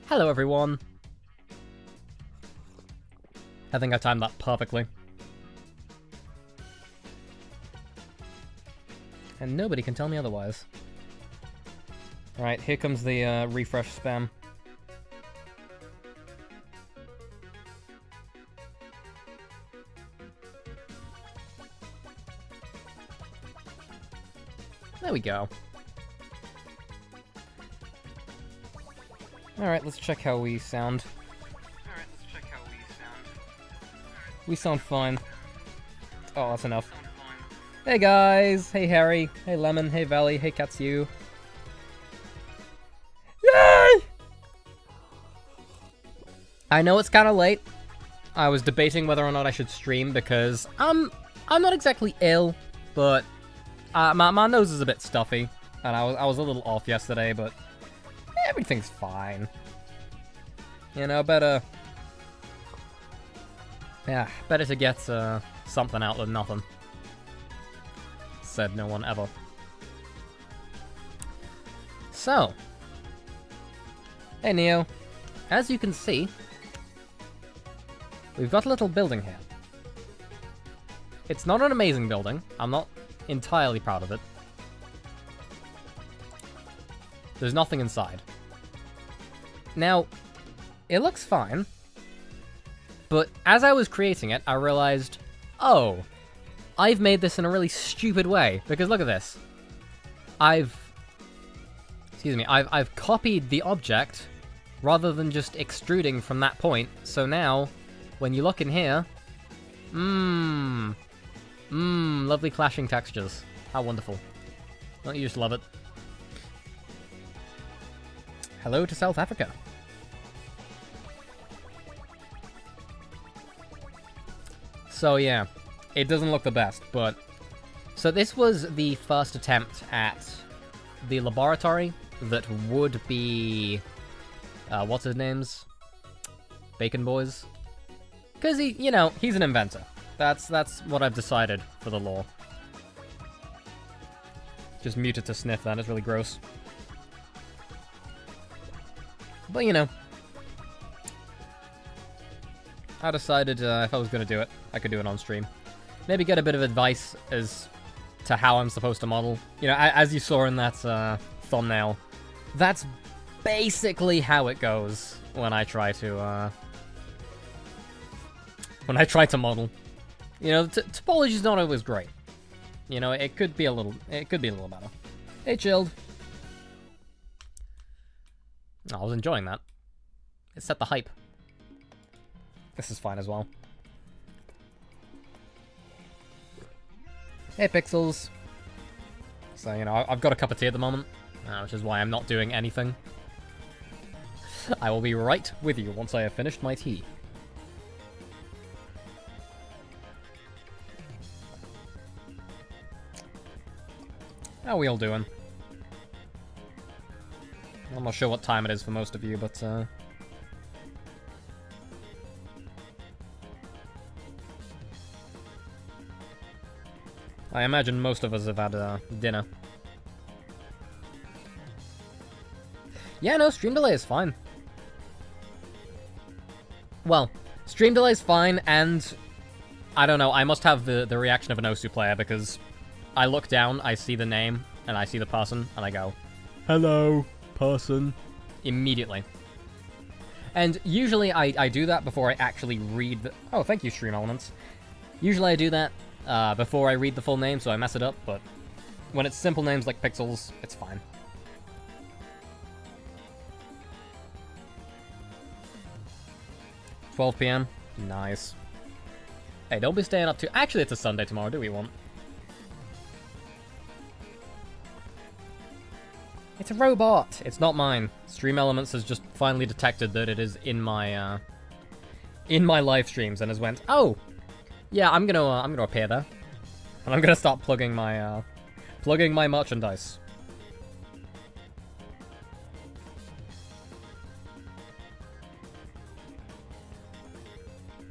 Hello, everyone. I think I timed that perfectly. And nobody can tell me otherwise. Alright, here comes the refresh spam. There we go. Alright, let's check how we sound. We sound fine. Oh, that's enough. Hey guys! Hey Harry! Hey Lemon! Hey Valley! Hey Katsu! Yay! I know it's kind of late. I was debating whether or not I should stream because I'm not exactly ill, but my nose is a bit stuffy, and I was a little off yesterday, but everything's fine. You know, better to get something out than nothing. Said no one ever. So, hey Neo, as you can see, we've got a little building here. It's not an amazing building. I'm not entirely proud of it. There's nothing inside. Now, it looks fine, but as I was creating it, I realized, oh, I've made this in a really stupid way, because look at this. I've copied the object rather than just extruding from that point, so now, when you look in here, lovely clashing textures. How wonderful. Don't you just love it? Hello to South Africa. So yeah, it doesn't look the best, but... So this was the first attempt at the laboratory that would be... what's his name's? Bacon Boys? Because he's an inventor. That's what I've decided for the lore. Just muted to sniff that, it's really gross. But I decided if I was going to do it, I could do it on stream. Maybe get a bit of advice as to how I'm supposed to model. As you saw in that thumbnail, that's basically how it goes when I try to model. Topology's not always great. It could be a little better. Hey, Chilled. I was enjoying that. It set the hype. This is fine as well. Hey, Pixels. So, I've got a cup of tea at the moment, which is why I'm not doing anything. I will be right with you once I have finished my tea. How are we all doing? I'm not sure what time it is for most of you, but I imagine most of us have had dinner. Yeah, no, stream delay is fine. Well, stream delay is fine, and I don't know, I must have the reaction of an Osu player, because I look down, I see the name, and I see the person, and I go, hello, person, immediately. And usually I do that before I actually read the... Oh, thank you, Stream Elements. Usually I do that before I read the full name, so I mess it up, but when it's simple names like Pixels, it's fine. $12 p.m. Nice. Hey, don't be staying up too... Actually, it's a Sunday tomorrow. Do we want? It's a robot. It's not mine. Stream Elements has just finally detected that it is in my live streams and has went, oh, yeah, I'm gonna appear there, and I'm gonna start plugging my merchandise.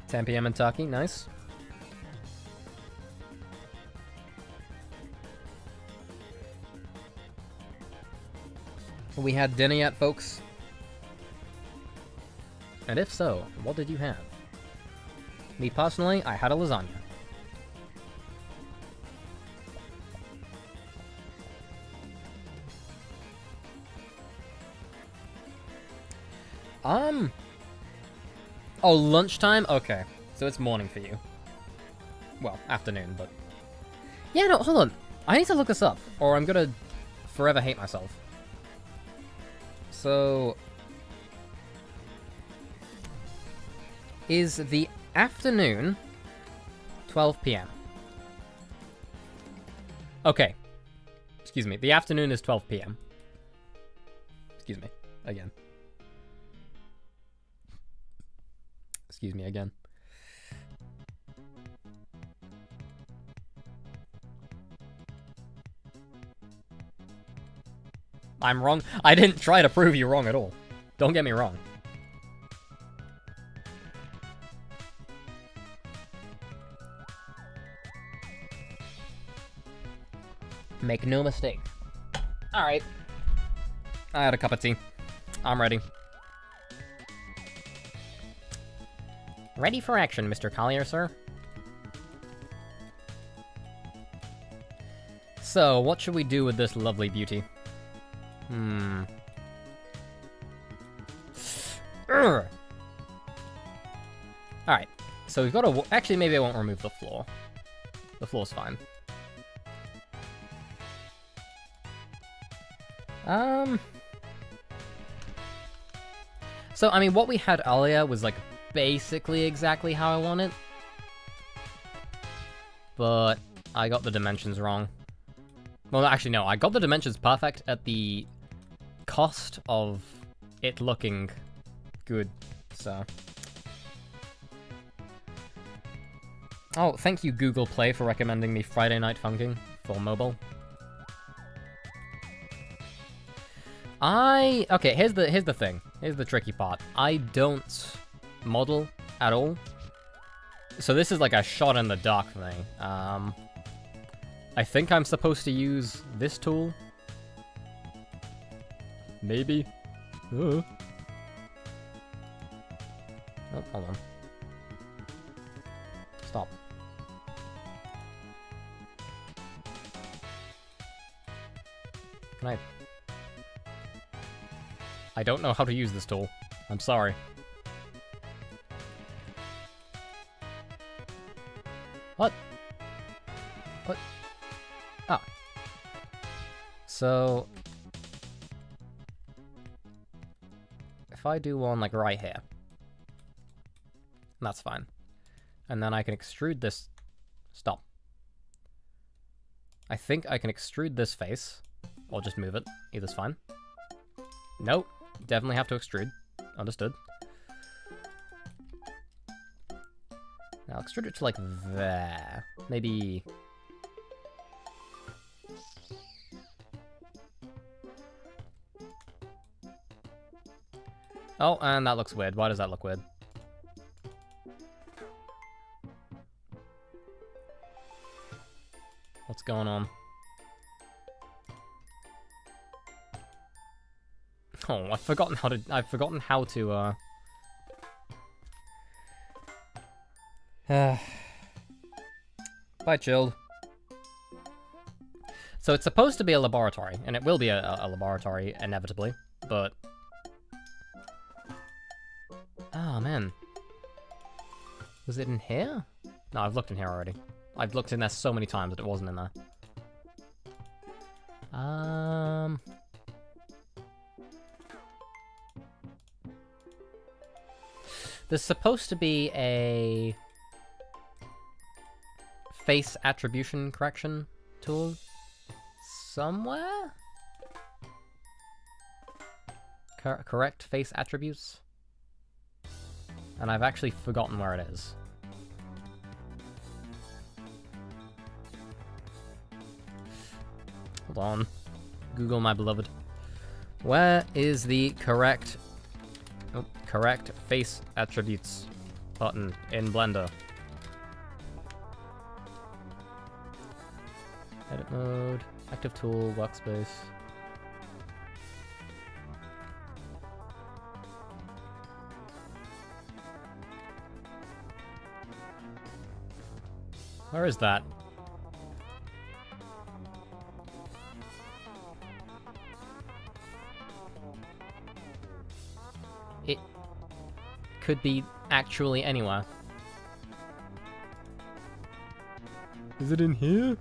10 p.m. in Turkey, nice. We had dinner yet, folks? And if so, what did you have? Me personally, I had a lasagna. Oh, lunchtime? Okay. So it's morning for you. Well, afternoon, but... Yeah, no, hold on. I need to look this up, or I'm gonna forever hate myself. So... Is the afternoon 12 p.m.? Okay. Excuse me. The afternoon is 12 p.m. Excuse me. Again. Excuse me again. I'm wrong. I didn't try to prove you wrong at all. Don't get me wrong. Make no mistake. Alright. I had a cup of tea. I'm ready. Ready for action, Mr. Collier, sir. So, what should we do with this lovely beauty? Alright. So we've got to... Actually, maybe I won't remove the floor. The floor's fine. So, I mean, what we had earlier was, like, basically exactly how I want it. But I got the dimensions wrong. Well, actually, no. I got the dimensions perfect at the cost of it looking good, so... Oh, thank you, Google Play, for recommending me Friday Night Funkin' for mobile. Okay, here's the thing. Here's the tricky part. I don't model at all. So this is like a shot in the dark thing. I think I'm supposed to use this tool. Maybe. Oh, hold on. Stop. Can I don't know how to use this tool. I'm sorry. What? What? Ah. So... if I do one, like, right here. That's fine. And then I can extrude this... Stop. I think I can extrude this face. Or just move it. Either's fine. Nope. Definitely have to extrude. Understood. Now extrude it to like there. Maybe... Oh, and that looks weird. Why does that look weird? What's going on? Oh, I've forgotten how to, Bye, Chilled. So it's supposed to be a laboratory, and it will be a laboratory, inevitably, but... Oh, man. Was it in here? No, I've looked in here already. I've looked in there so many times that it wasn't in there. There's supposed to be a face attribution correction tool somewhere? Correct face attributes? And I've actually forgotten where it is. Hold on. Google, my beloved. Where is the correct face attributes button in Blender? Edit mode, active tool, workspace. Where is that? It could be actually anywhere. Is it in here?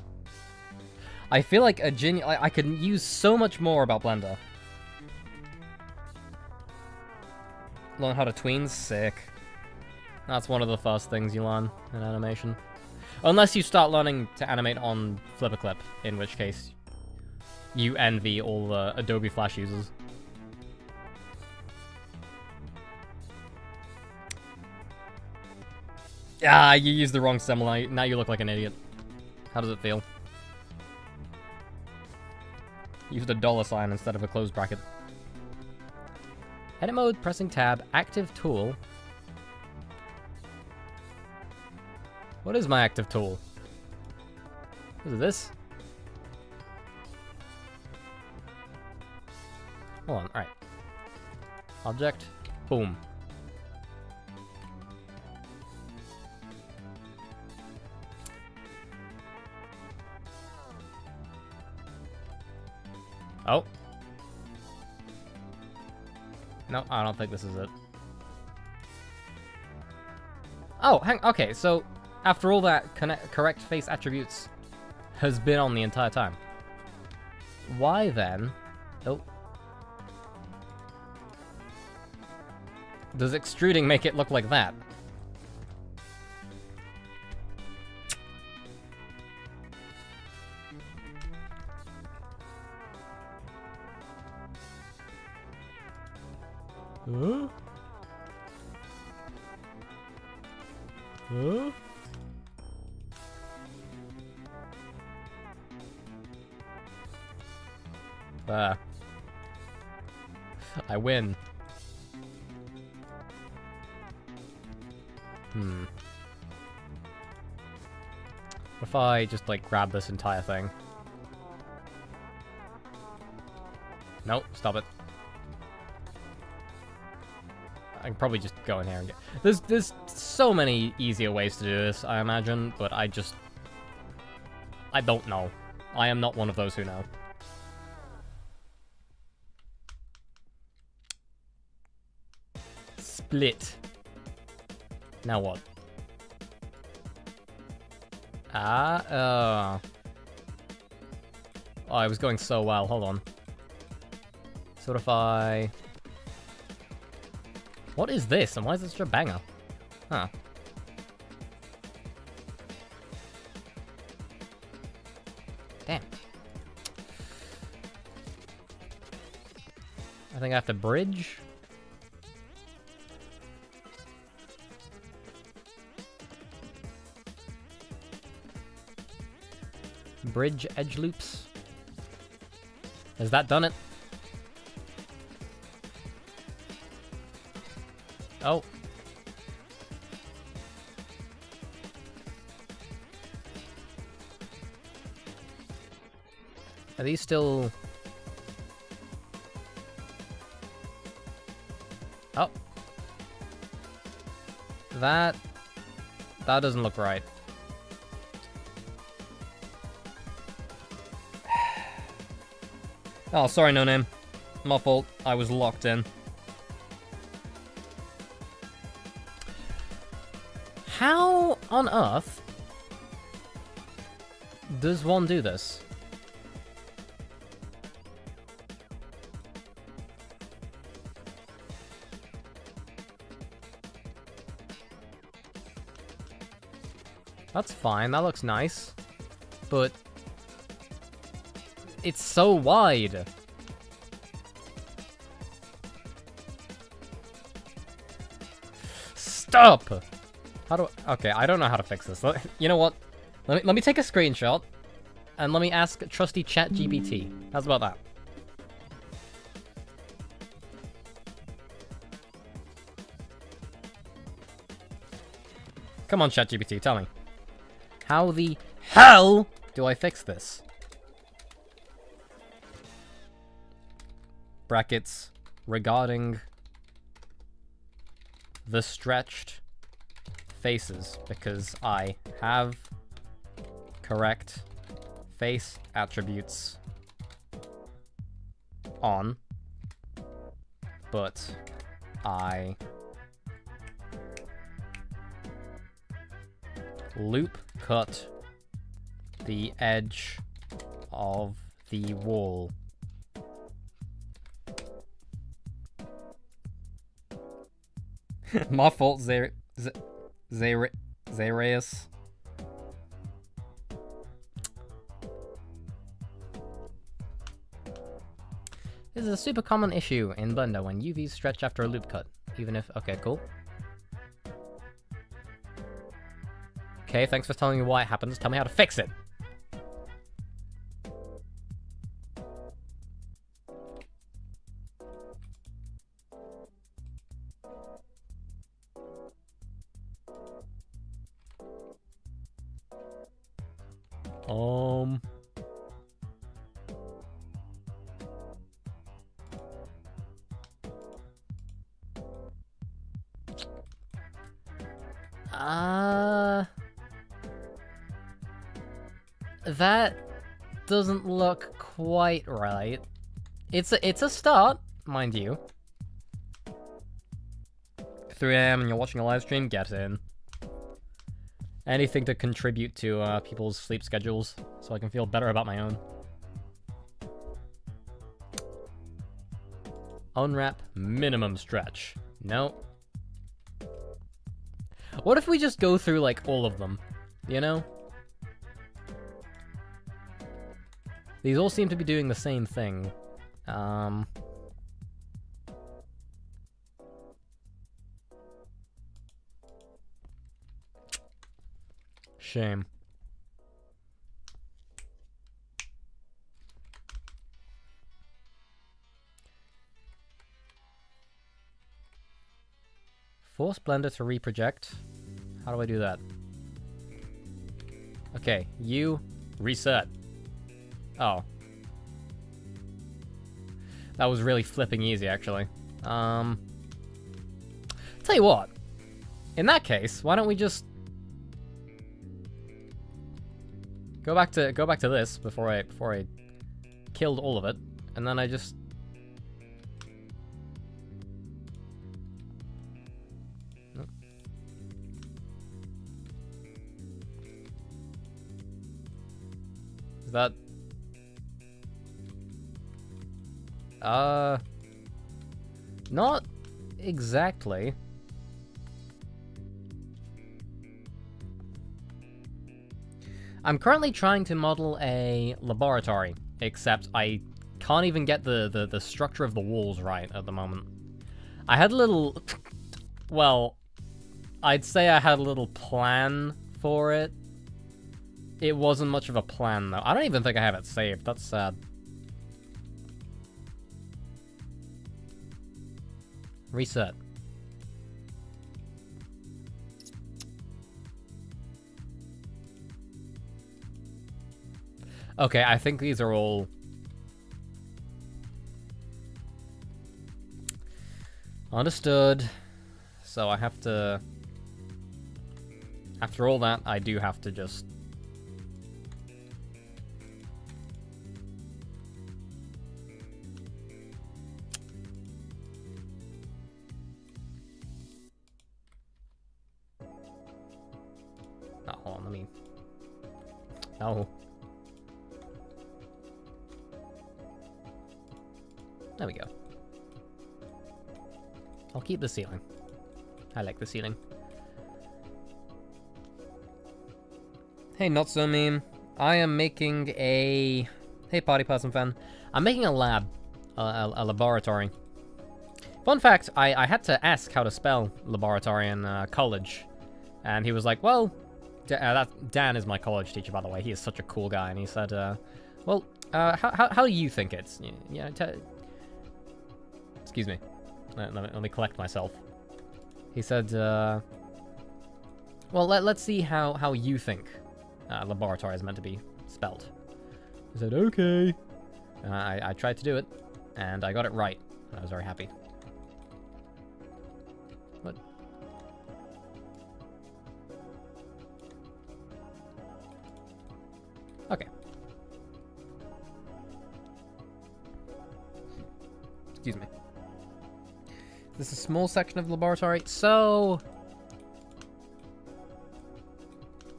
I feel like I could use so much more about Blender. Learn how to tween? Sick. That's one of the first things you learn in animation. Unless you start learning to animate on FlipperClip, in which case you envy all the Adobe Flash users. Ah, you used the wrong symbol. Now you look like an idiot. How does it feel? Used a $ instead of a closed bracket. Edit mode, pressing tab, active tool. What is my active tool? Is it this? Hold on, alright. Object, boom. Oh. No, I don't think this is it. Oh, okay, so after all that, correct face attributes has been on the entire time. Why then? Oh. Does extruding make it look like that? Huh? Huh? I win. What if I just, like, grab this entire thing? Nope, stop it. I can probably just go in here and get... There's so many easier ways to do this, I imagine, but I don't know. I am not one of those who know. Split. Now what? Oh, I was going so well. Hold on. So if I... What is this? And why is it such a banger? Huh. Damn. I think I have to bridge. Bridge edge loops. Has that done it? Oh. Are these still... Oh. That doesn't look right. Oh, sorry, No Name. My fault. I was locked in. How on earth does one do this? That's fine, that looks nice. But it's so wide. Stop! How do I... Okay, I don't know how to fix this. You know what? Let me take a screenshot, and let me ask trusty ChatGPT. How's about that? Come on, ChatGPT, tell me. How the hell do I fix this? Brackets regarding the stretched faces, because I have correct face attributes on, but I loop cut the edge of the wall. My fault, Zareus. This is a super common issue in Blender when UVs stretch after a loop cut. Even if... Okay, cool. Okay, thanks for telling me why it happens. Tell me how to fix it. That doesn't look quite right. It's a start, mind you. 3 AM and you're watching a live stream, get in. Anything to contribute to people's sleep schedules, so I can feel better about my own. Unwrap minimum stretch. No. What if we just go through, like, all of them? You know? These all seem to be doing the same thing. Shame. Force Blender to reproject. How do I do that? Okay, you reset. Oh. That was really flipping easy, actually. Tell you what. In that case, why don't we just go back to this before I killed all of it, and then I just Is that not exactly. I'm currently trying to model a laboratory, except I can't even get the structure of the walls right at the moment. I had a little... well, I'd say I had a little plan for it. It wasn't much of a plan, though. I don't even think I have it saved. That's sad. Reset. Okay, I think these are all... understood. So I have to... after all that, I do have to just... oh, hold on, let me... no. There we go. I'll keep the ceiling. I like the ceiling. Hey, not so meme. I am making a... hey, Party Person fan. I'm making a lab. A laboratory. Fun fact, I had to ask how to spell laboratory in college. And he was like, well... Dan is my college teacher, by the way. He is such a cool guy. And he said, well, how do you think it's... yeah, excuse me. Let me collect myself. He said, well, let's see how you think laboratory is meant to be spelled. I said, okay. I tried to do it, and I got it right. And I was very happy. What? Excuse me. This is a small section of the laboratory. So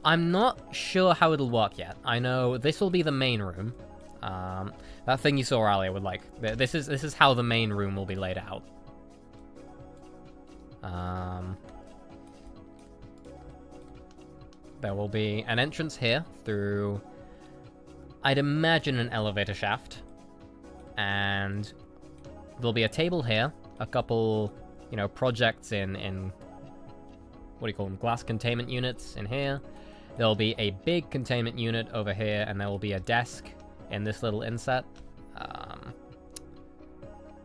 I'm not sure how it'll work yet. I know this will be the main room. That thing you saw earlier with like this is how the main room will be laid out. There will be an entrance here through, I'd imagine, an elevator shaft. And there'll be a table here, a couple, you know, projects in what do you call them, glass containment units in here. There'll be a big containment unit over here, and there will be a desk in this little inset,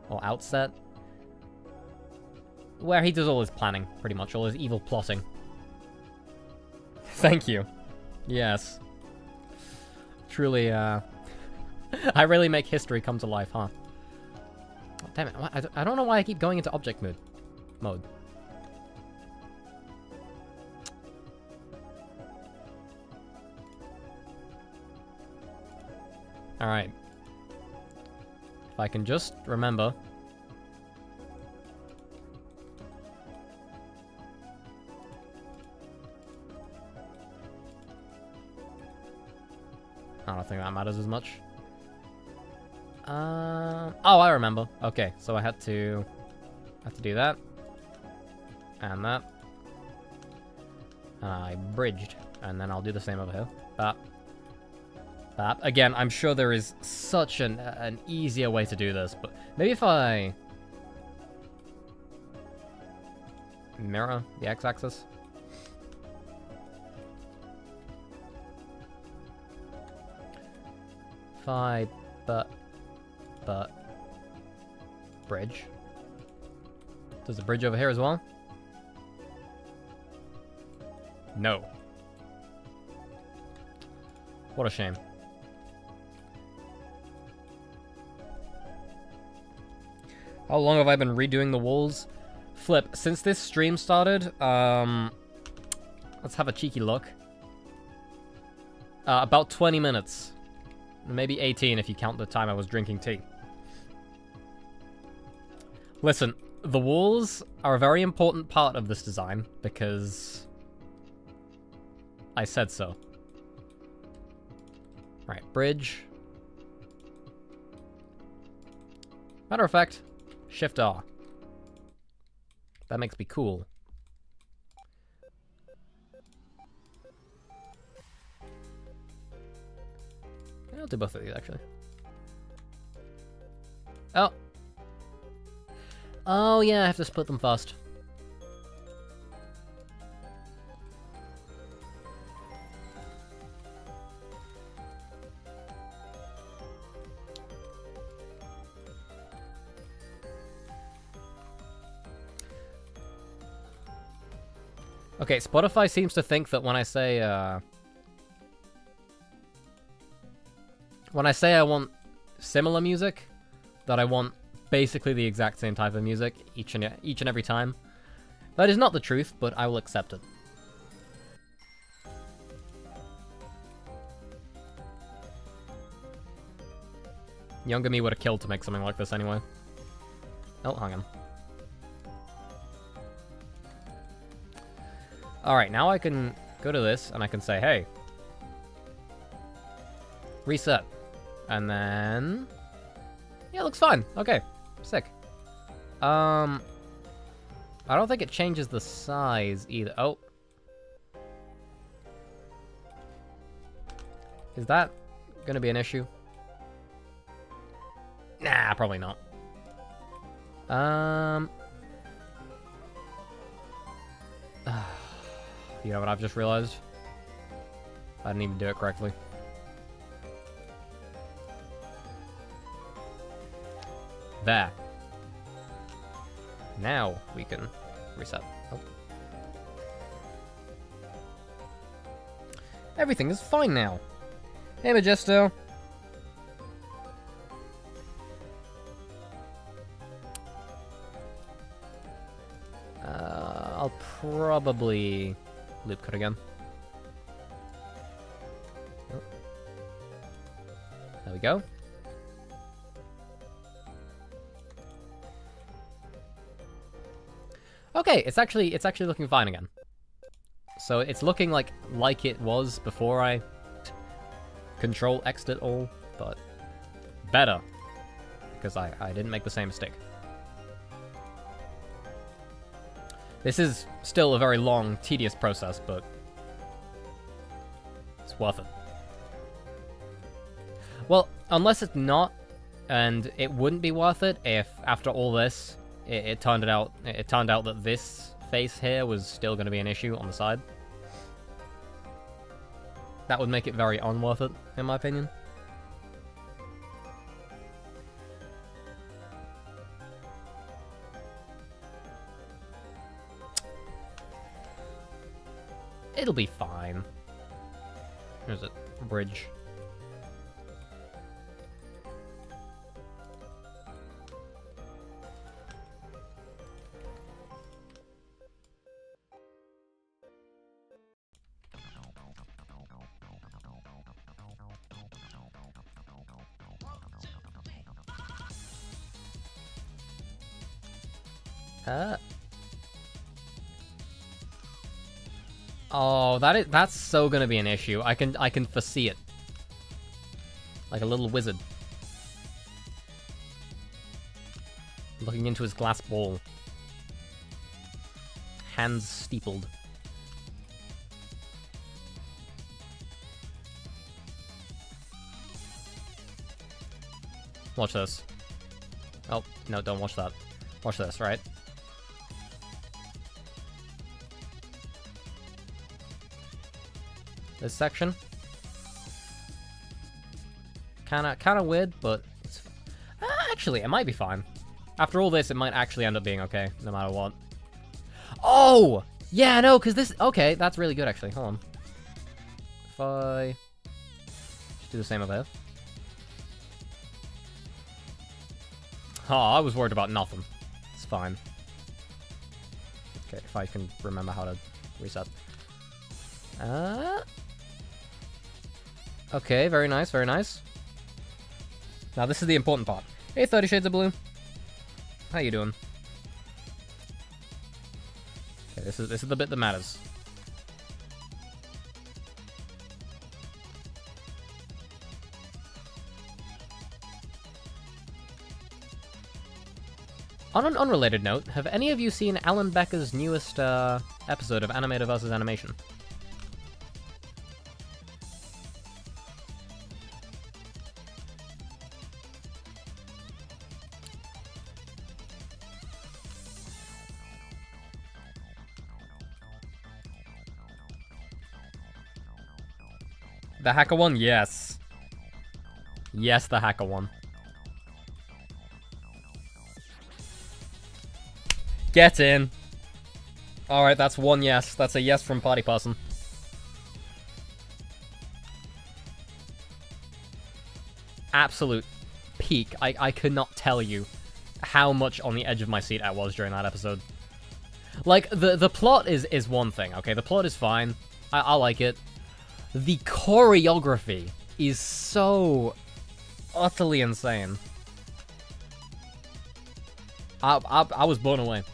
or outset, where he does all his planning, pretty much, all his evil plotting. Thank you. Yes. Truly, I really make history come to life, huh? Oh, damn it, I don't know why I keep going into object mode. Alright. If I can just remember. I don't think that matters as much. Oh, I remember. Okay, so I had to do that. And that. And I bridged. And then I'll do the same over here. That. Again, I'm sure there is such an easier way to do this, but maybe if I mirror the x-axis. If I but bridge. Does the bridge over here as well? No. What a shame. How long have I been redoing the walls? Flip, since this stream started, let's have a cheeky look. About 20 minutes. Maybe 18 if you count the time I was drinking tea. Listen, the walls are a very important part of this design because I said so. Right, bridge. Matter of fact, Shift R. That makes me cool. I'll do both of these, actually. Oh. Oh, yeah, I have to split them first. Okay, Spotify seems to think that when I say I want similar music, that I want basically the exact same type of music each and every time. That is not the truth, but I will accept it. Younger me would have killed to make something like this anyway. Oh, hang on. Alright, now I can go to this and I can say, hey, reset. And then, yeah, it looks fine. Okay, sick. I don't think it changes the size either. Oh. Is that gonna be an issue? Nah, probably not. You know what I've just realized? I didn't even do it correctly. There. Now we can reset. Oh. Everything is fine now. Hey, Majesto. I'll probably loop cut again. Oh. There we go. Okay, it's actually looking fine again. So it's looking like it was before I Control X'd it all, but better. Because I didn't make the same mistake. This is still a very long, tedious process, but it's worth it. Well, unless it's not, and it wouldn't be worth it if, after all this, it turned out that this face here was still going to be an issue on the side. That would make it very unworth it, in my opinion. It'll be fine. There's a bridge. Oh, that's so gonna be an issue. I can foresee it. Like a little wizard. Looking into his glass ball. Hands steepled. Watch this. Oh, no, don't watch that. Watch this, right? This section. Kinda weird, but it's actually, it might be fine. After all this, it might actually end up being okay, no matter what. Oh! Yeah, no, because this... Okay, that's really good, actually. Hold on. If I... Just do the same over here. Oh, I was worried about nothing. It's fine. Okay, if I can remember how to reset. Okay, very nice, very nice. Now this is the important part. Hey, 30 Shades of Blue. How you doing? Okay, this is the bit that matters. On an unrelated note, have any of you seen Alan Becker's newest episode of Animator vs. Animation? The hacker one? Yes. Yes, the hacker one. Get in. Alright, that's one yes. That's a yes from Party Person. Absolute peak. I could not tell you how much on the edge of my seat I was during that episode. Like, the plot is one thing, okay? The plot is fine. I like it. The choreography is so utterly insane. I was blown away.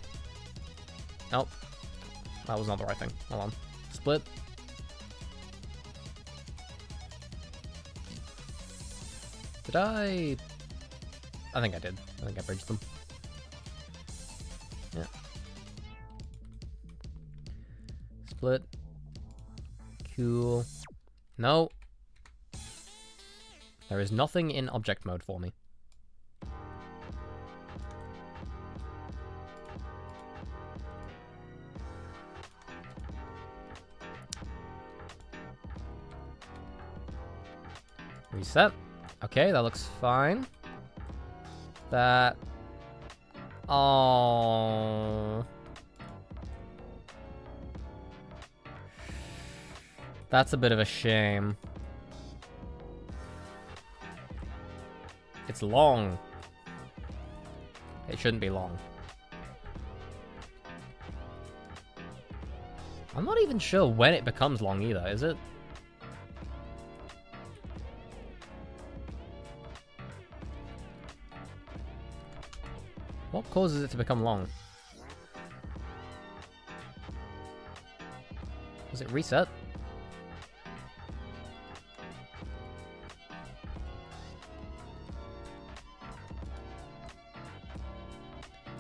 Nope. That was not the right thing. Hold on. Split. Did I think I did. I think I bridged them. Yeah. Split. Cool. No. There is nothing in object mode for me. Reset. Okay, that looks fine. That... Oh... That's a bit of a shame. It's long. It shouldn't be long. I'm not even sure when it becomes long either, is it? What causes it to become long? Was it reset?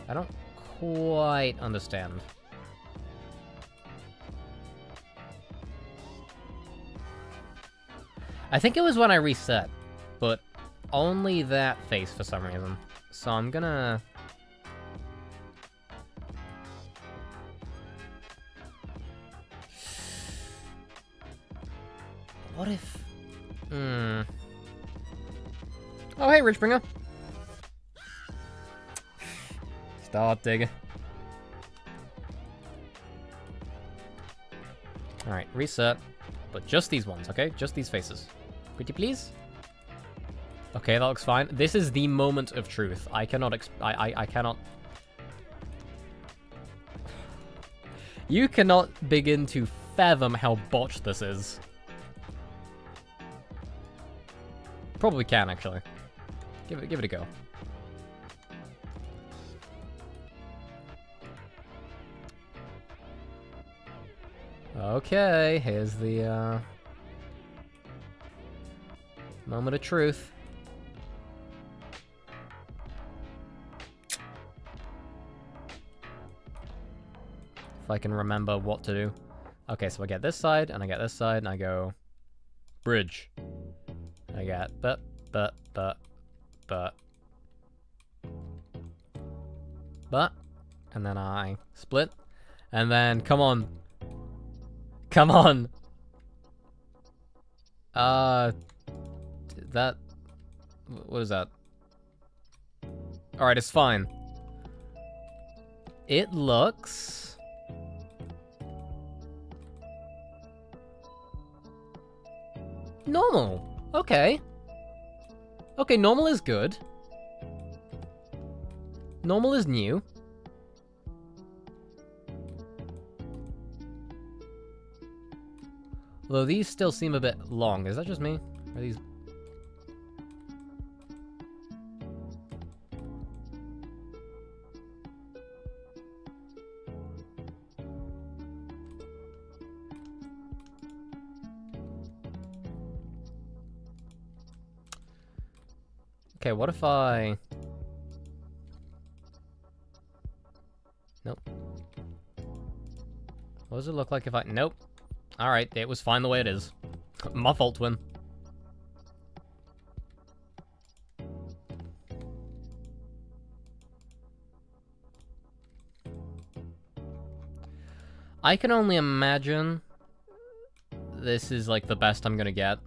I don't quite understand. I think it was when I reset, but only that face for some reason. So I'm gonna... What if... Oh, hey, Richbringer. Stop digging. Alright, reset. But just these ones, okay? Just these faces. Pretty please? Okay, that looks fine. This is the moment of truth. I cannot I cannot... You cannot begin to fathom how botched this is. Probably can, actually. Give it a go. Okay, here's the, moment of truth. If I can remember what to do. Okay, so I get this side, and I get this side, and I go... Bridge. I get... But... And then I split. And then, come on. Come on! That... What is that? Alright, it's fine. It looks... normal. Okay. Okay, normal is good. Normal is new. Although these still seem a bit long. Is that just me? Are these... Okay, what if I... Nope. What does it look like if I... Nope. Alright, it was fine the way it is. My fault, twin. I can only imagine this is like the best I'm gonna get.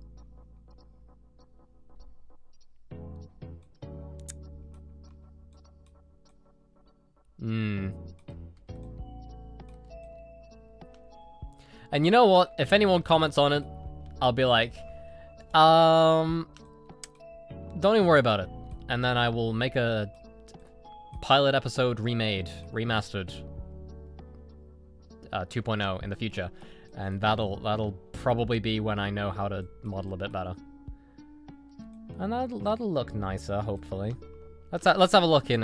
And you know what? If anyone comments on it, I'll be like, don't even worry about it. And then I will make a pilot episode remade, remastered, 2.0 in the future. And that'll probably be when I know how to model a bit better. And that'll look nicer, hopefully. Let's have a look in,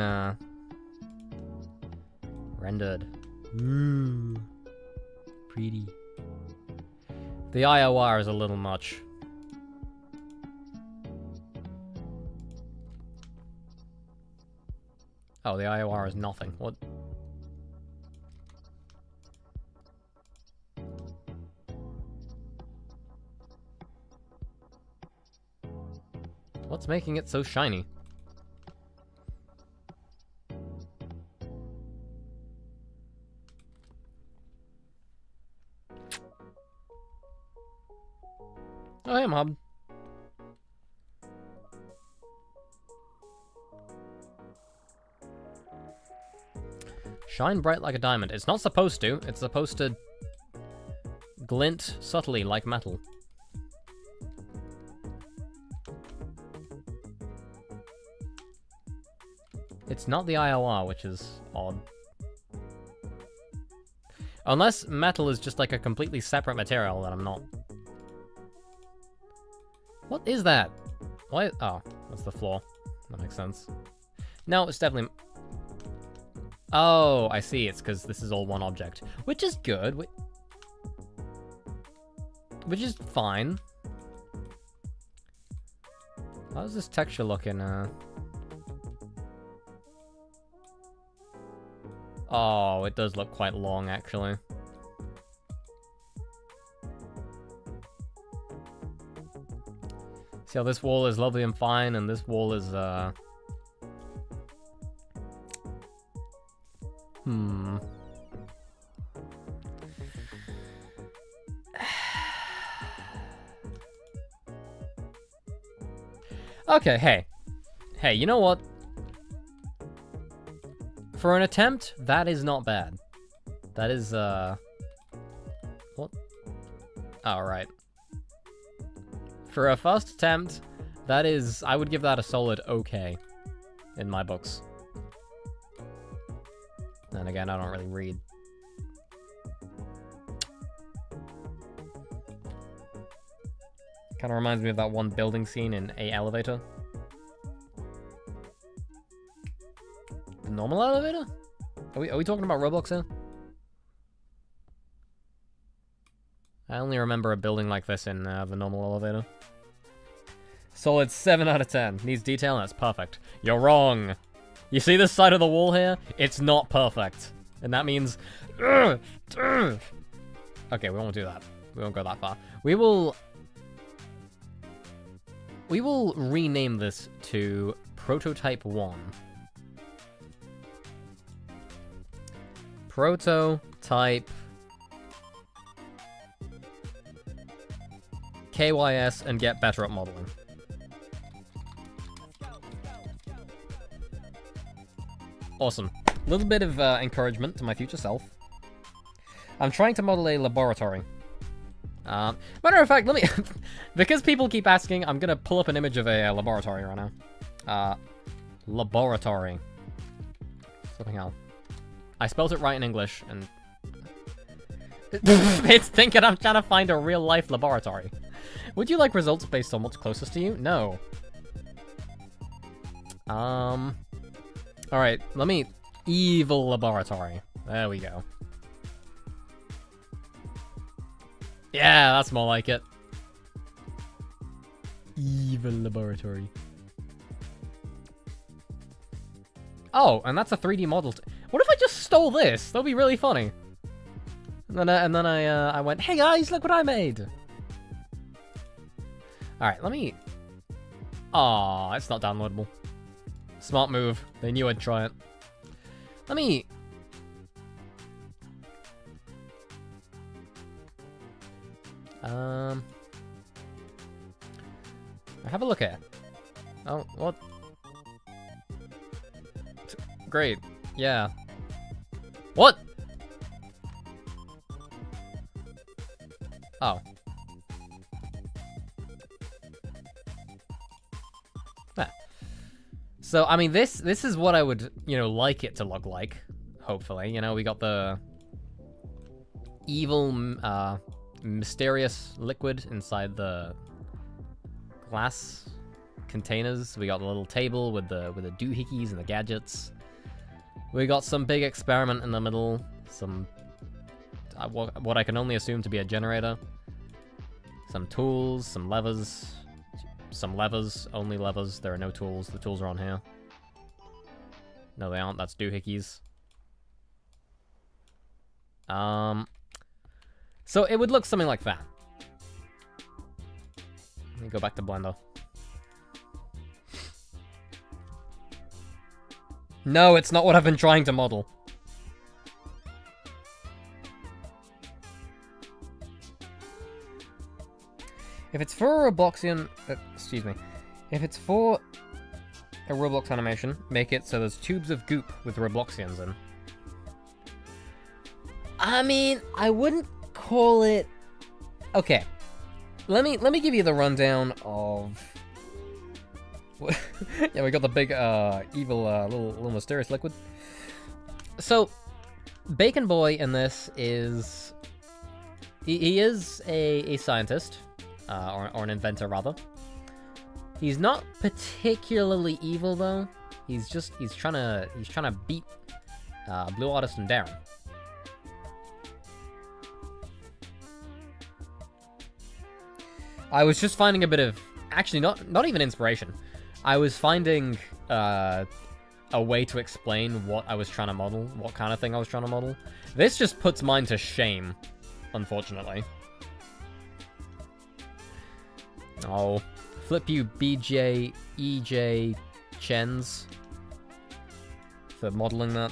rendered. Ooh. Pretty. The IOR is a little much. Oh, the IOR is nothing. What? What's making it so shiny? Oh, hey, Mob. Shine bright like a diamond. It's not supposed to. It's supposed to glint subtly like metal. It's not the IOR, which is odd. Unless metal is just like a completely separate material that I'm not. What is that? Why? Oh, that's the floor. That makes sense. No, it's definitely... Oh, I see. It's because this is all one object. Which is good. which is fine. How's this texture looking? Oh, it does look quite long, actually. See how this wall is lovely and fine, and this wall is, Okay, hey. Hey, you know what? For an attempt, that is not bad. That is, What? Oh, right. For a first attempt, that is... I would give that a solid okay. In my books. And again, I don't really read. Kind of reminds me of that one building scene in A Elevator. The normal elevator? Are we talking about Roblox here? I only remember a building like this in the normal elevator. Solid 7 out of 10. Needs detail, and that's perfect. You're wrong. You see this side of the wall here? It's not perfect. And that means... Okay, we won't do that. We won't go that far. We will rename this to Prototype 1. Prototype KYS and get better at modeling. Awesome. A little bit of encouragement to my future self. I'm trying to model a laboratory. Matter of fact, let me... because people keep asking, I'm gonna pull up an image of a laboratory right now. Laboratory. Flipping hell. I spelled it right in English, and... it's thinking I'm trying to find a real-life laboratory. Would you like results based on what's closest to you? No. Alright, let me... Evil laboratory. There we go. Yeah, that's more like it. Evil laboratory. Oh, and that's a 3D model. What if I just stole this? That'd be really funny. And then I went, hey guys, look what I made. All right, let me. Aw, it's not downloadable. Smart move. They knew I'd try it. Let me. Have a look at it. Oh, what? Great. Yeah. What? Oh. Yeah. So, I mean, this is what I would, like it to look like, hopefully. We got the evil, mysterious liquid inside the glass containers. We got the little table with the doohickeys and the gadgets. We got some big experiment in the middle. Some what I can only assume to be a generator. Some tools, some levers. Some levers, only levers. There are no tools. The tools are on here. No, they aren't. That's doohickeys. So it would look something like that. Let me go back to Blender. No, it's not what I've been trying to model. If it's for a Robloxian... excuse me. If it's for a Roblox animation, make it so there's tubes of goop with Robloxians in. I mean, I wouldn't call it... Okay. Let me give you the rundown of... yeah, we got the big, evil, little mysterious liquid. So, Bacon Boy in this is... He is a scientist, or an inventor, rather. He's not particularly evil, though. He's trying to beat, Blue Artist and Darren. I was just finding a bit of... Actually, not even inspiration. I was finding a way to explain what I was trying to model, what kind of thing I was trying to model. This just puts mine to shame, unfortunately. Oh, flip you BJ, EJ, Chens for modeling that.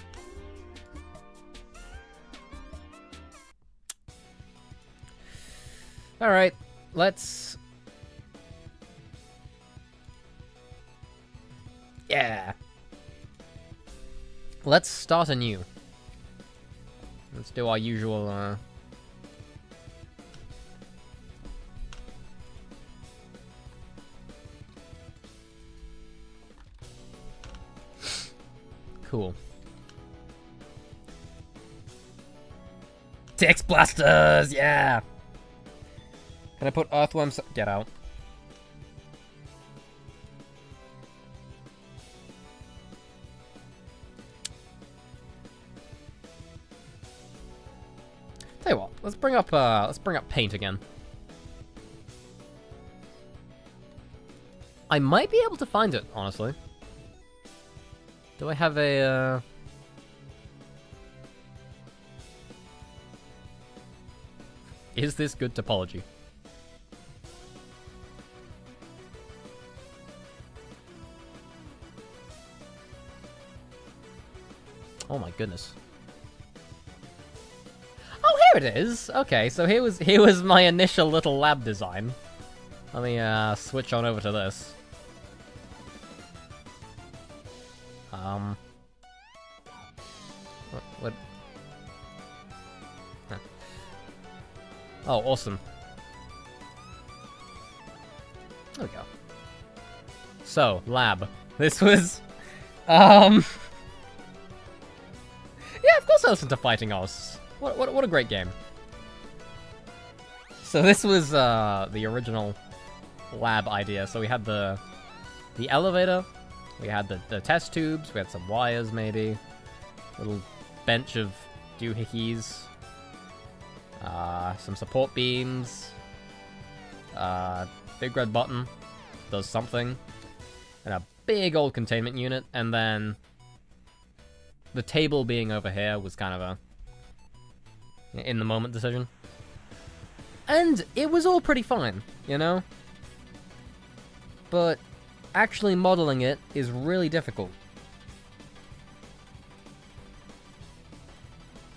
Alright, let's... Yeah! Let's start anew. Let's do our usual, Cool. Text blasters, yeah! Can I put earthworms? Get out. Tell you what, let's bring up paint again. I might be able to find it, honestly. Do I have a Is this good topology? Oh my goodness. Oh, here it is! Okay, so here was my initial little lab design. Let me switch on over to this. What? Huh. Oh, awesome. There we go. So, lab. This was, yeah, of course I listened to Fighting Oz. What a great game. So this was, the original lab idea. So we had the elevator, we had the test tubes, we had some wires maybe, little bench of doohickeys, some support beams, big red button does something, and a big old containment unit, and then the table being over here was kind of a in-the-moment decision. And it was all pretty fine, you know? But actually modeling it is really difficult.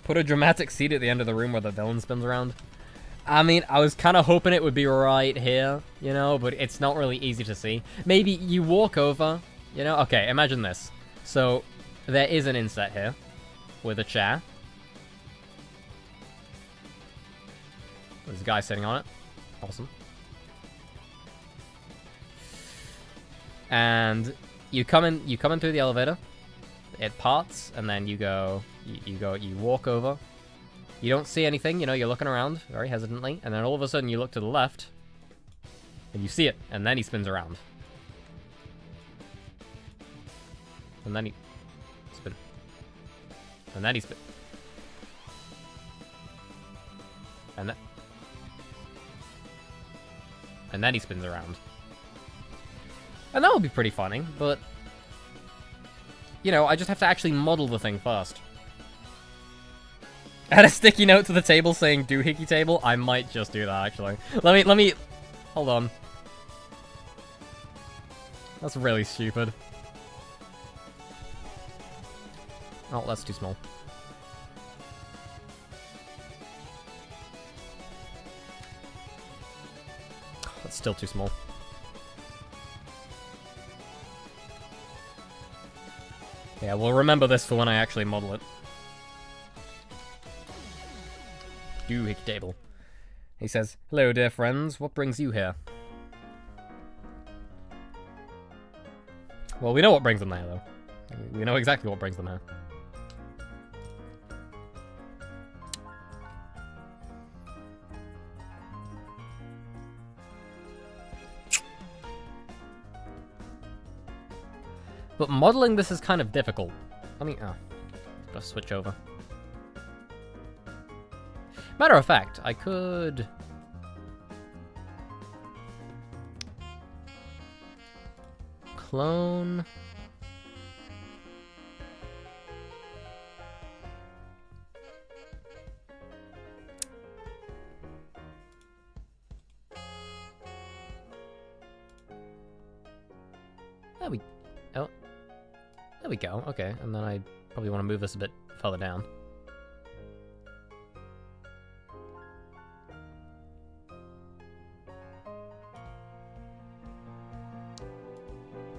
Put a dramatic seat at the end of the room where the villain spins around. I mean, I was kind of hoping it would be right here, you know, but it's not really easy to see. Maybe you walk over, you know? Okay, imagine this. So, there is an inset here with a chair. There's a guy sitting on it. Awesome. And you come in through the elevator. It parts, and then you walk over. You don't see anything, you know, you're looking around very hesitantly, and then all of a sudden you look to the left, and you see it, and then he spins around. And then he spin. And then he spin. And then he spins around. And that would be pretty funny, but you know, I just have to actually model the thing first. Add a sticky note to the table saying doohickey table. I might just do that, actually. Let me... Hold on. That's really stupid. Oh, that's too small. That's still too small. Yeah, we'll remember this for when I actually model it. Doohickey table. He says, "Hello, dear friends. What brings you here?" Well, we know what brings them there, though. We know exactly what brings them here. But modeling this is kind of difficult. Let me... Oh. Gotta switch over. Matter of fact, I could... Clone. There we... Oh. There we go. Okay, and then I probably want to move this a bit further down.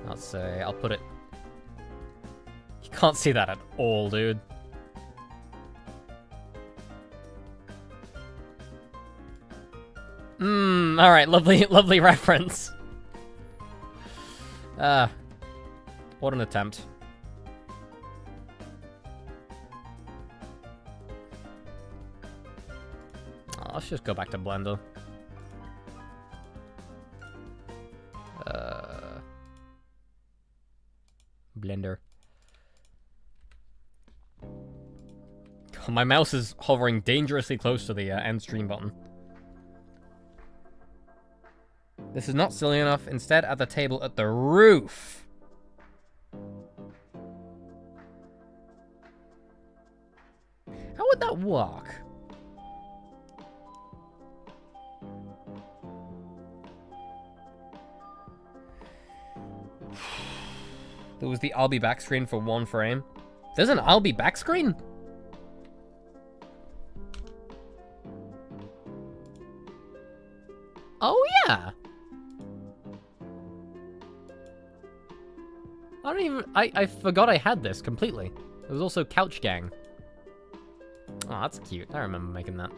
Let's say I'll put it... You can't see that at all, dude. Alright, lovely reference. What an attempt. Oh, let's just go back to Blender. Blender. Oh, my mouse is hovering dangerously close to the end stream button. This is not silly enough. Instead, at the table at the roof. How would that work? There was the I'll be back screen for 1 frame. There's an I'll be back screen? Oh, yeah. I forgot I had this completely. There was also Couch Gang. Oh, that's cute. I remember making that.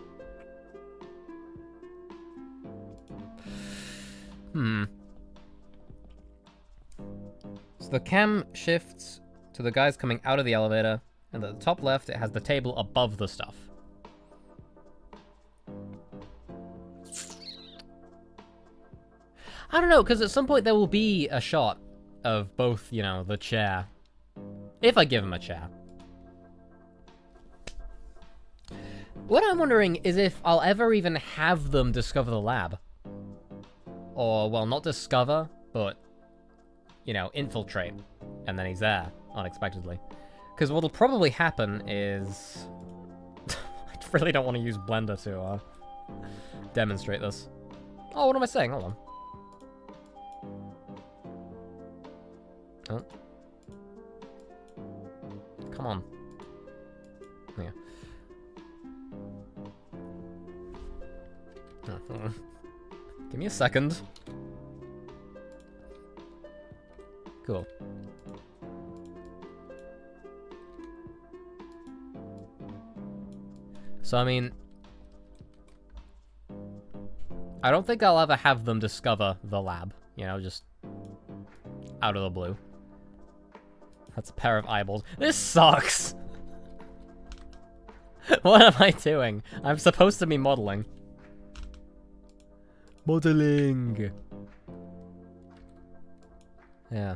So the cam shifts to the guys coming out of the elevator, and at the top left, it has the table above the stuff. I don't know, because at some point there will be a shot of both, you know, the chair. If I give him a chair. What I'm wondering is if I'll ever even have them discover the lab. Or, well, not discover, but, you know, infiltrate. And then he's there, unexpectedly. Because what'll probably happen is... I really don't want to use Blender to demonstrate this. Oh, what am I saying? Hold on. Oh. Come on. Yeah. Oh, give me a second. Cool. So, I mean... I don't think I'll ever have them discover the lab. You know, just... out of the blue. That's a pair of eyeballs. This sucks! What am I doing? I'm supposed to be modeling. Modeling! Yeah.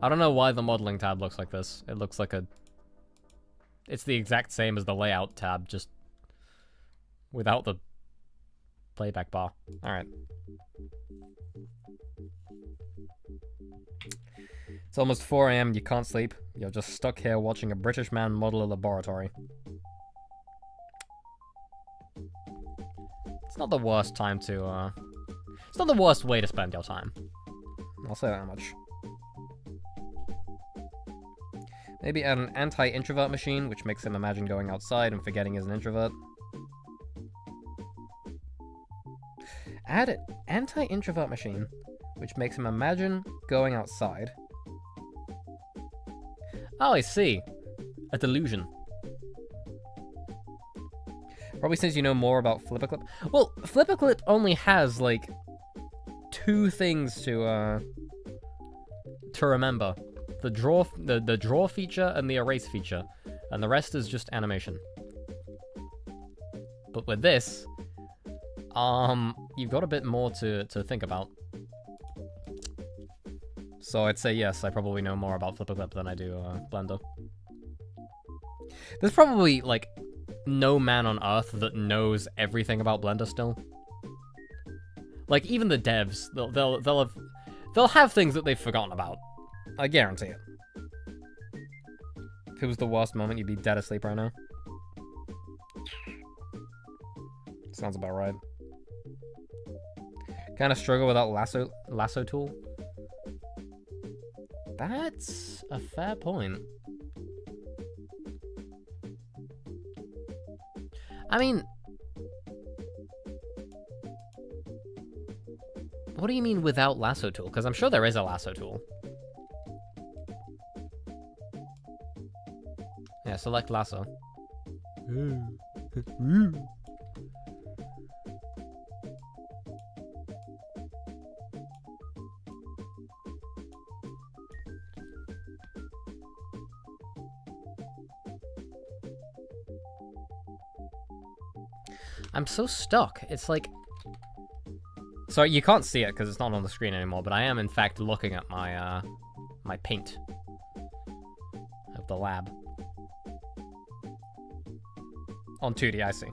I don't know why the modeling tab looks like this. It looks like a... It's the exact same as the layout tab, just... without the playback bar. Alright. It's almost 4 AM, you can't sleep. You're just stuck here watching a British man model a laboratory. It's not the worst time to, It's not the worst way to spend your time. I'll say that much. Maybe add an anti-introvert machine, which makes him imagine going outside and forgetting he's an introvert. Add an anti-introvert machine, which makes him imagine going outside. Oh, I see. A delusion. Probably since you know more about Flipperclip. Well, Flipperclip only has, like, 2 things to remember. The draw feature and the erase feature. And the rest is just animation. But with this, you've got a bit more to think about. So I'd say yes, I probably know more about Flipperclip than I do Blender. There's probably, like, no man on Earth that knows everything about Blender still. Like, even the devs, they'll have... They'll have things that they've forgotten about. I guarantee it. If it was the worst moment, you'd be dead asleep right now. Sounds about right. Kind of struggle without lasso tool. That's a fair point. I mean, what do you mean without lasso tool? Because I'm sure there is a lasso tool. Yeah, select lasso. I'm so stuck. It's like... So you can't see it because it's not on the screen anymore, but I am in fact looking at my my paint of the lab. On 2D, I see.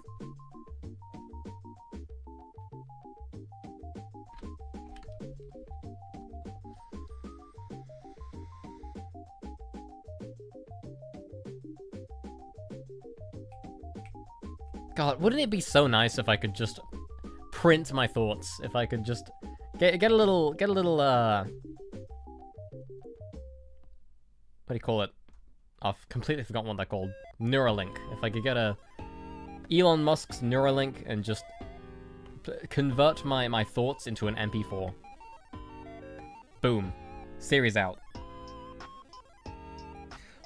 God, wouldn't it be so nice if I could just print my thoughts? If I could just get a little what do you call it? I've completely forgotten what they're called. Neuralink. If I could get a Elon Musk's Neuralink and just convert my thoughts into an MP4. Boom. Series out.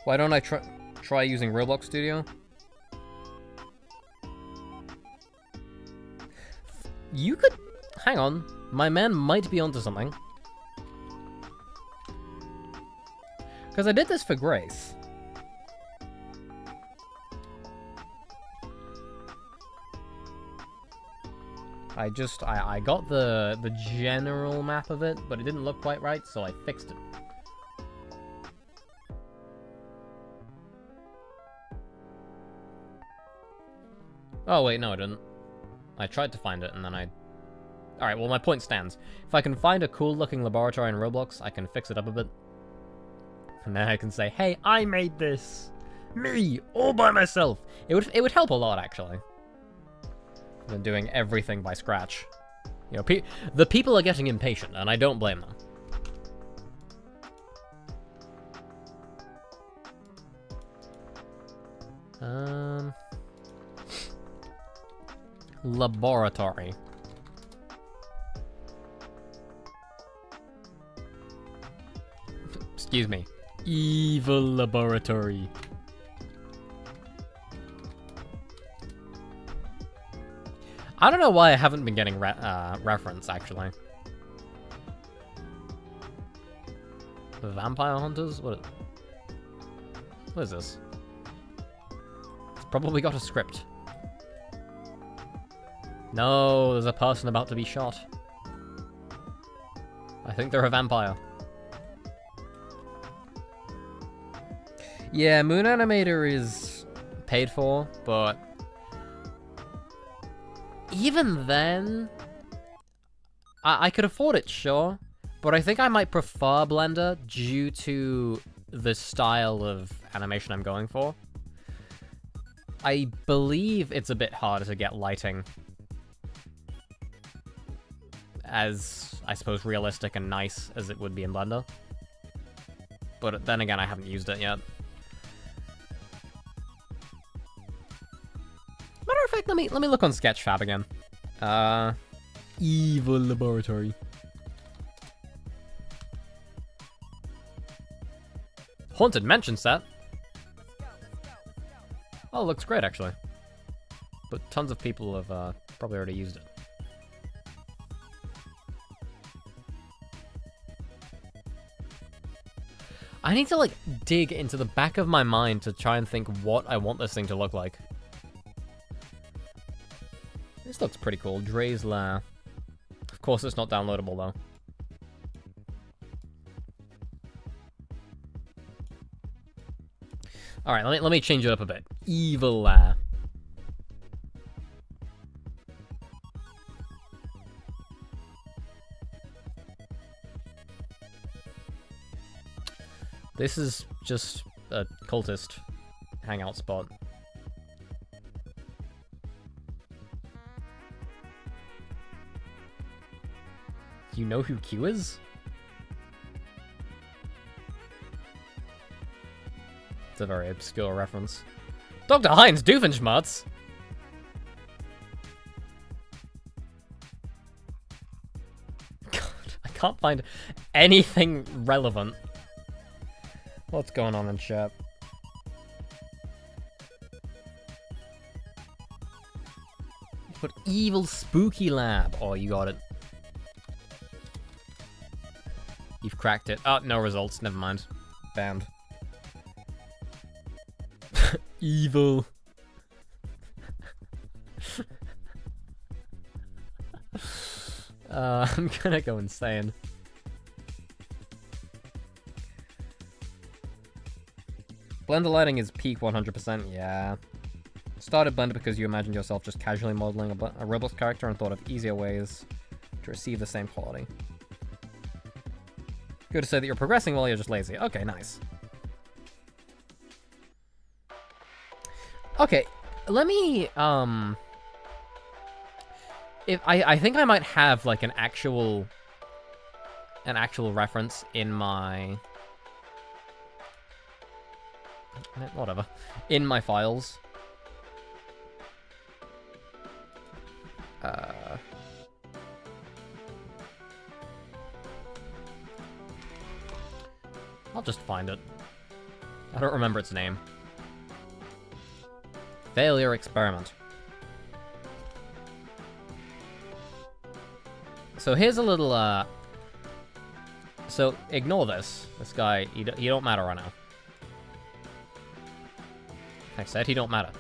Why don't I try using Roblox Studio? You could... Hang on. My man might be onto something. Because I did this for Grace. I got the general map of it, but it didn't look quite right, so I fixed it. Oh wait, no I didn't. I tried to find it and then Alright, well my point stands. If I can find a cool looking laboratory in Roblox, I can fix it up a bit. And then I can say, hey, I made this! Me! All by myself! It would help a lot, actually. Than doing everything by scratch. You know, the people are getting impatient, and I don't blame them. Laboratory. Excuse me. Evil laboratory. I don't know why I haven't been getting reference, actually. Vampire Hunters? What is this? It's probably got a script. No, there's a person about to be shot. I think they're a vampire. Yeah, Moon Animator is paid for, but... Even then... I could afford it, sure. But I think I might prefer Blender due to the style of animation I'm going for. I believe it's a bit harder to get lighting as, I suppose, realistic and nice as it would be in Blender. But then again, I haven't used it yet. Matter of fact, let me look on Sketchfab again. Evil Laboratory. Haunted Mansion set. Oh, looks great, actually. But tons of people have probably already used it. I need to, like, dig into the back of my mind to try and think what I want this thing to look like. This looks pretty cool. Dre's Lair. Of course, it's not downloadable, though. Alright, let me change it up a bit. Evil Lair. This is just a cultist hangout spot. You know who Q is? It's a very obscure reference. Dr. Heinz Doofenshmirtz! God, I can't find anything relevant. What's going on in chat? But Evil Spooky Lab. Oh, you got it. You've cracked it. Oh, no results. Never mind. Banned. Evil. I'm gonna go insane. Blender lighting is peak 100%, yeah. Started Blender because you imagined yourself just casually modeling a Roblox character and thought of easier ways to receive the same quality. Good to say that you're progressing while you're just lazy. Okay, nice. Okay, let me, I think I might have, like, an actual reference in my... whatever. In my files. I'll just find it. I don't remember its name. Failure experiment. So here's a little, so ignore this. This guy, he don't matter right now. I said he don't matter.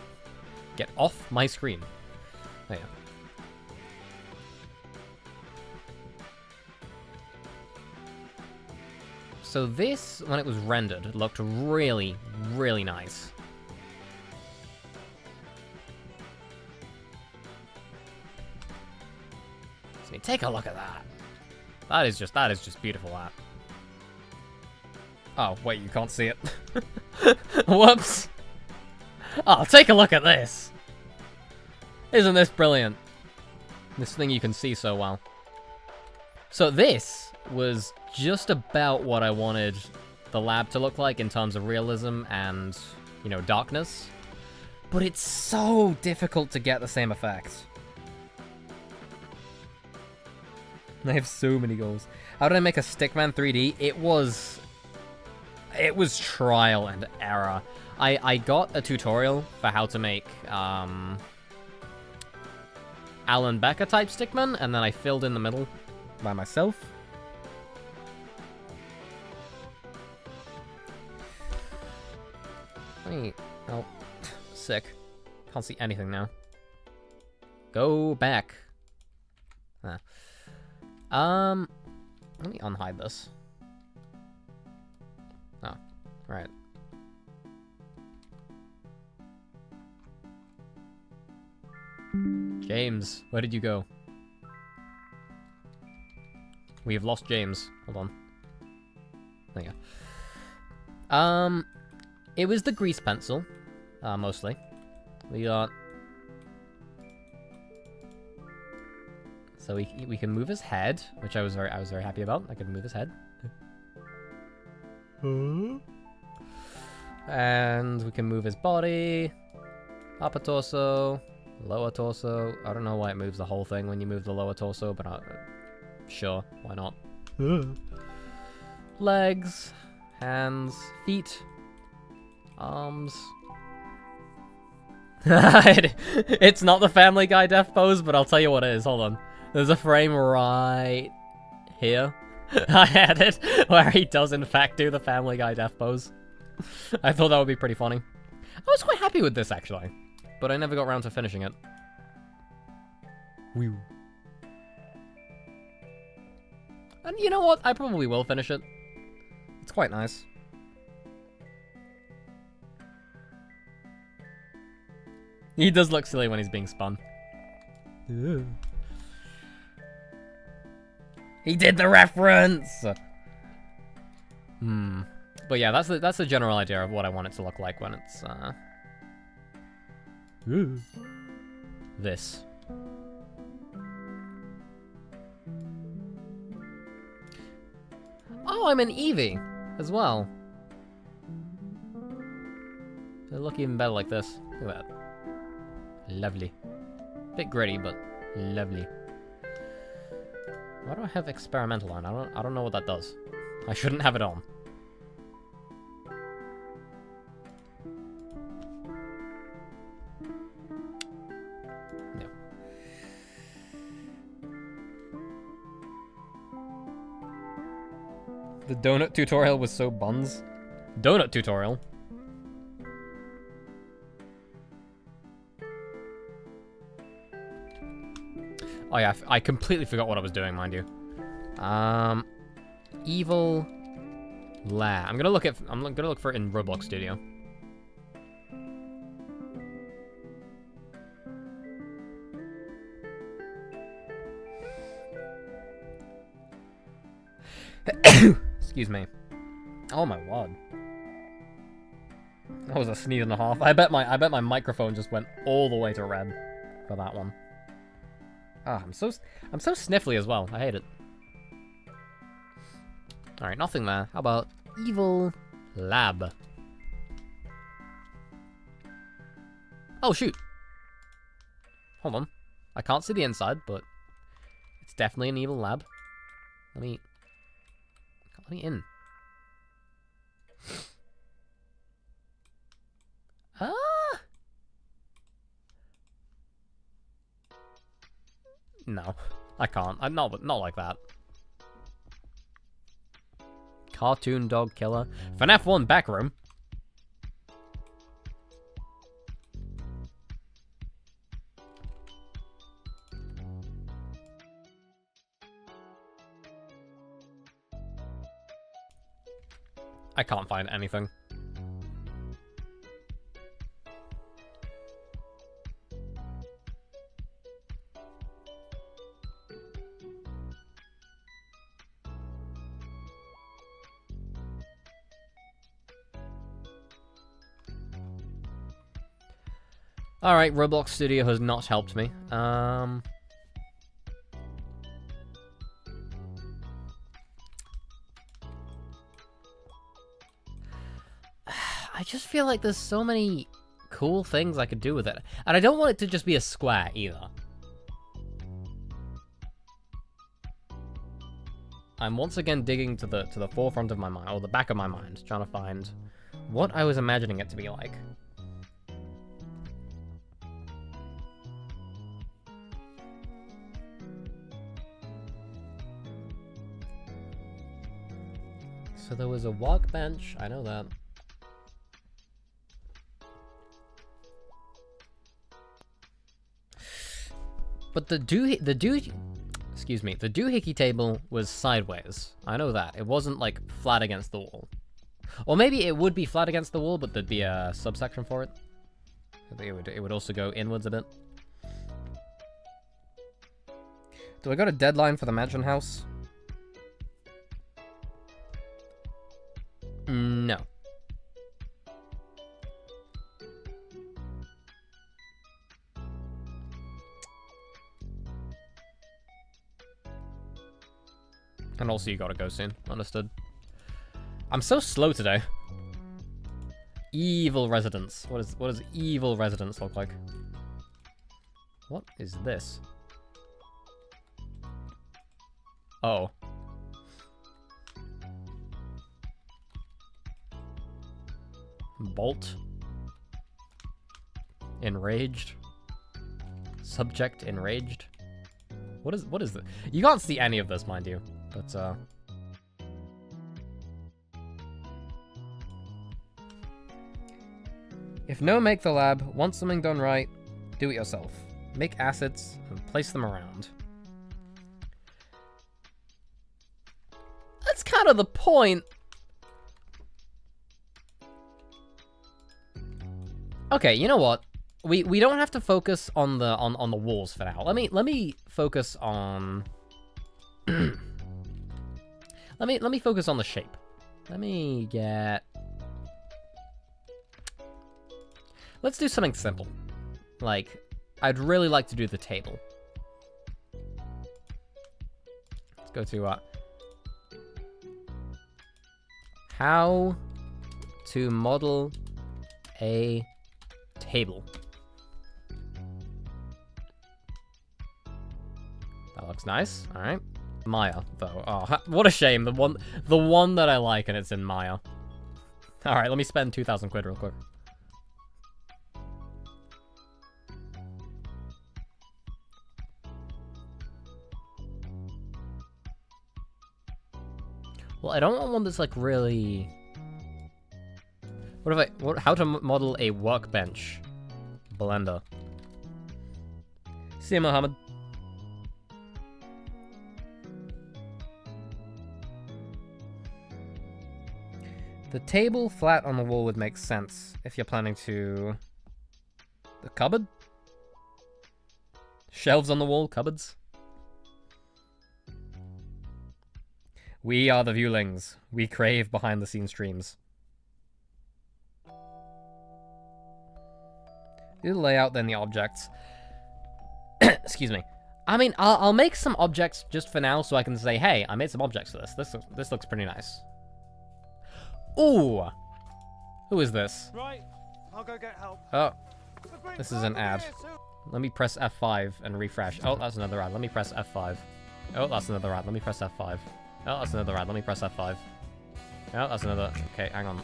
Get off my screen. Oh, yeah. So this, when it was rendered, looked really, really nice. So take a look at that. That is just beautiful, that. Oh, wait, you can't see it. Whoops. Oh, take a look at this. Isn't this brilliant? This thing you can see so well. So this was just about what I wanted the lab to look like in terms of realism and, you know, darkness. But it's so difficult to get the same effect. I have so many goals. How did I make a Stickman 3D? It was trial and error. I got a tutorial for how to make Alan Becker type Stickman, and then I filled in the middle by myself. Wait, oh, sick. Can't see anything now. Go back. Huh. Let me unhide this. Oh, right. James, where did you go? We have lost James. Hold on. There you go. It was the grease pencil, mostly. We got... So we can move his head, which I was very happy about. I could move his head. And we can move his body. Upper torso, lower torso. I don't know why it moves the whole thing when you move the lower torso, but sure, why not? Legs, hands, feet, arms. It's not the Family Guy death pose, but I'll tell you what it is. Hold on. There's a frame right here. I had it where he does in fact do the Family Guy death pose. I thought that would be pretty funny. I was quite happy with this actually, but I never got around to finishing it. Whew. And you know what? I probably will finish it. It's quite nice. He does look silly when he's being spun. Ew. He did the reference! But yeah, that's the general idea of what I want it to look like when it's this. Oh, I'm an Eevee as well. They look even better like this. Look at that. Lovely. Bit gritty, but lovely. Why do I have experimental on? I don't know what that does. I shouldn't have it on. No. The donut tutorial was so buns. Donut tutorial? Oh yeah, I completely forgot what I was doing, mind you. Evil Lair. I'm gonna look for it in Roblox Studio. Excuse me. Oh my word. That was a sneeze and a half. I bet my microphone just went all the way to red for that one. Ah, I'm so sniffly as well. I hate it. Alright, nothing there. How about Evil Lab? Oh, shoot. Hold on. I can't see the inside, but it's definitely an evil lab. Let me in. Ah! No, I can't. I'm not like that. Cartoon dog killer. FNAF 1 backroom. I can't find anything. Alright, Roblox Studio has not helped me. I just feel like there's so many cool things I could do with it. And I don't want it to just be a square, either. I'm once again digging to the forefront of my mind, or the back of my mind, trying to find what I was imagining it to be like. So there was a workbench, I know that. But the doohickey table was sideways. I know that. It wasn't like flat against the wall. Or maybe it would be flat against the wall, but there'd be a subsection for it. It would also go inwards a bit. Do I got a deadline for the mansion house? No. And also you gotta go soon. Understood. I'm so slow today. Evil residence. What does evil residence look like? What is this? Oh. Bolt. Enraged. Subject enraged. What is this? You can't see any of this, mind you. But if no make the lab, want something done right, do it yourself. Make assets and place them around. That's kind of the point. Okay, you know what? We don't have to focus on the walls for now. Let me focus on let me focus on the shape. Let me get... Let's do something simple. Like, I'd really like to do the table. Let's go to, how to model a table. That looks nice. All right. Maya, though. Oh, what a shame. The one that I like, and it's in Maya. All right, let me spend 2,000 quid real quick. Well, I don't want one that's like really... how to model a workbench? Blender. See you, Mohammed. The table flat on the wall would make sense if you're planning to... The cupboard? Shelves on the wall, cupboards? We are the viewlings. We crave behind-the-scenes streams. Do the layout, then the objects. Excuse me. I mean, I'll make some objects just for now so I can say, hey, I made some objects for this. This looks pretty nice. Ooh! Who is this? Right, I'll go get help. Oh, this is an ad. Let me press F5 and refresh. Oh, that's another ad. Let me press F5. Oh, that's another ad. Let me press F5. Oh, that's another ad. Let me press F5. Oh, that's another... Okay, hang on.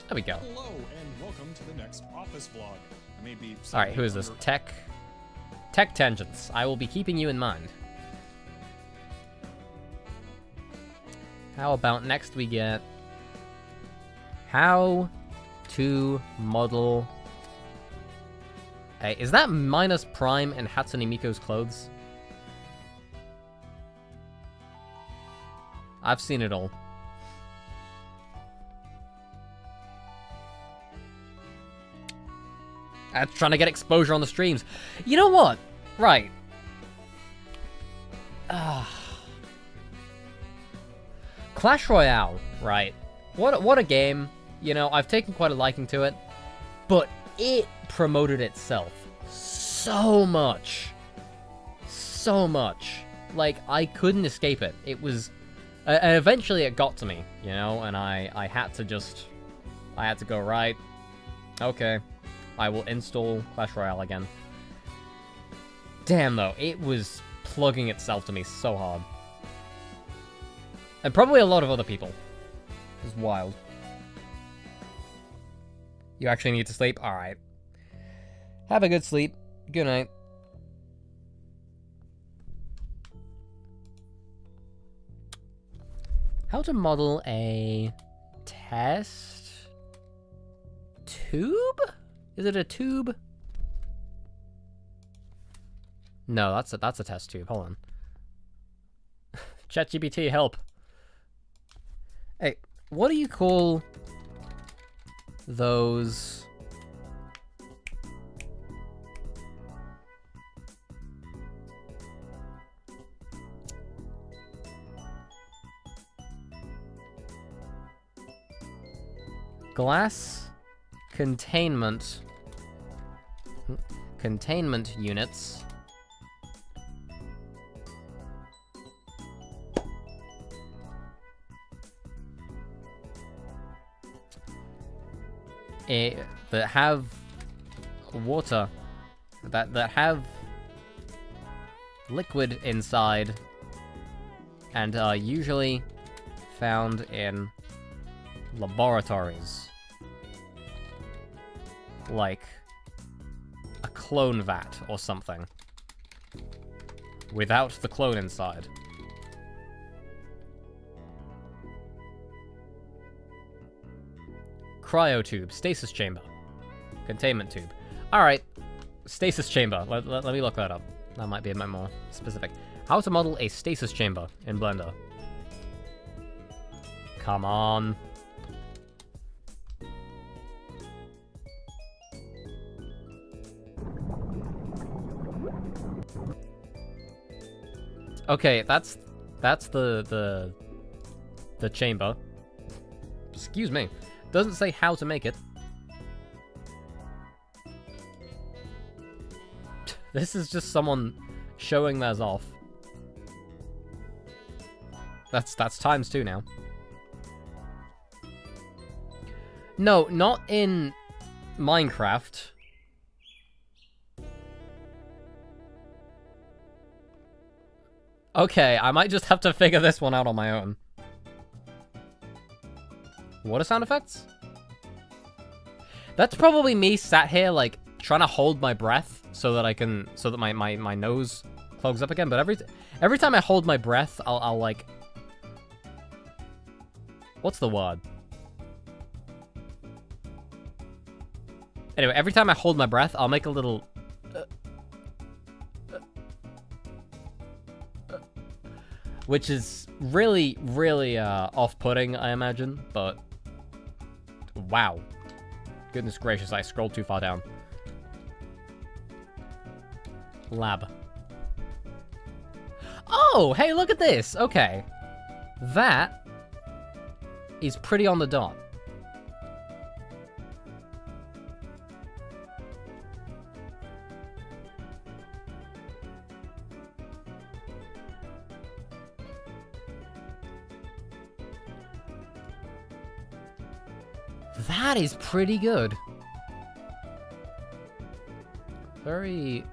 There we go. Hello, and welcome to the next office vlog. Maybe. Alright, who is this? Tech Tangents. I will be keeping you in mind. How about next we get... How to model... Hey, is that minus Prime in Hatsune Miiku's clothes? I've seen it all. I'm trying to get exposure on the streams. You know what? Right. Clash Royale, right. What a game. You know, I've taken quite a liking to it. But it promoted itself so much. So much. Like, I couldn't escape it. It was... and eventually it got to me, you know, and I had to just... I had to go, right, okay, I will install Clash Royale again. Damn, though, it was plugging itself to me so hard. And probably a lot of other people. It was wild. You actually need to sleep? Alright. Have a good sleep. Good night. How to model a test tube? Is it a tube? No, that's a test tube. Hold on. ChatGPT, help. Hey, what do you call those? Glass containment units. That have water, that have liquid inside, and are usually found in laboratories, like a clone vat or something, without the clone inside. Cryotube, stasis chamber, containment tube. Alright, stasis chamber, let me look that up. That might be a bit more specific. How to model a stasis chamber in Blender. Come on. Okay, that's the chamber. Excuse me. Doesn't say how to make it. This is just someone showing theirs off. That's times 2 now. No, not in Minecraft. Okay, I might just have to figure this one out on my own. Water sound effects? That's probably me sat here, like, trying to hold my breath so that I can, so that my nose clogs up again. But every time I hold my breath, I'll like, what's the word? Anyway, every time I hold my breath, I'll make a little, which is really, really off-putting, I imagine, but wow. Goodness gracious, I scrolled too far down. Lab. Oh, hey, look at this. Okay. That is pretty on the dot. That is pretty good. Very...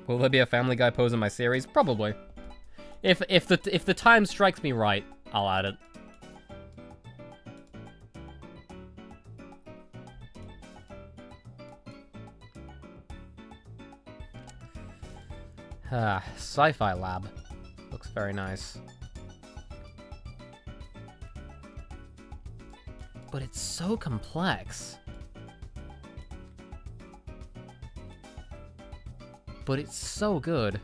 Will there be a Family Guy pose in my series? Probably. If the time strikes me right, I'll add it. Sci-Fi Lab. Looks very nice. But it's so complex. But it's so good.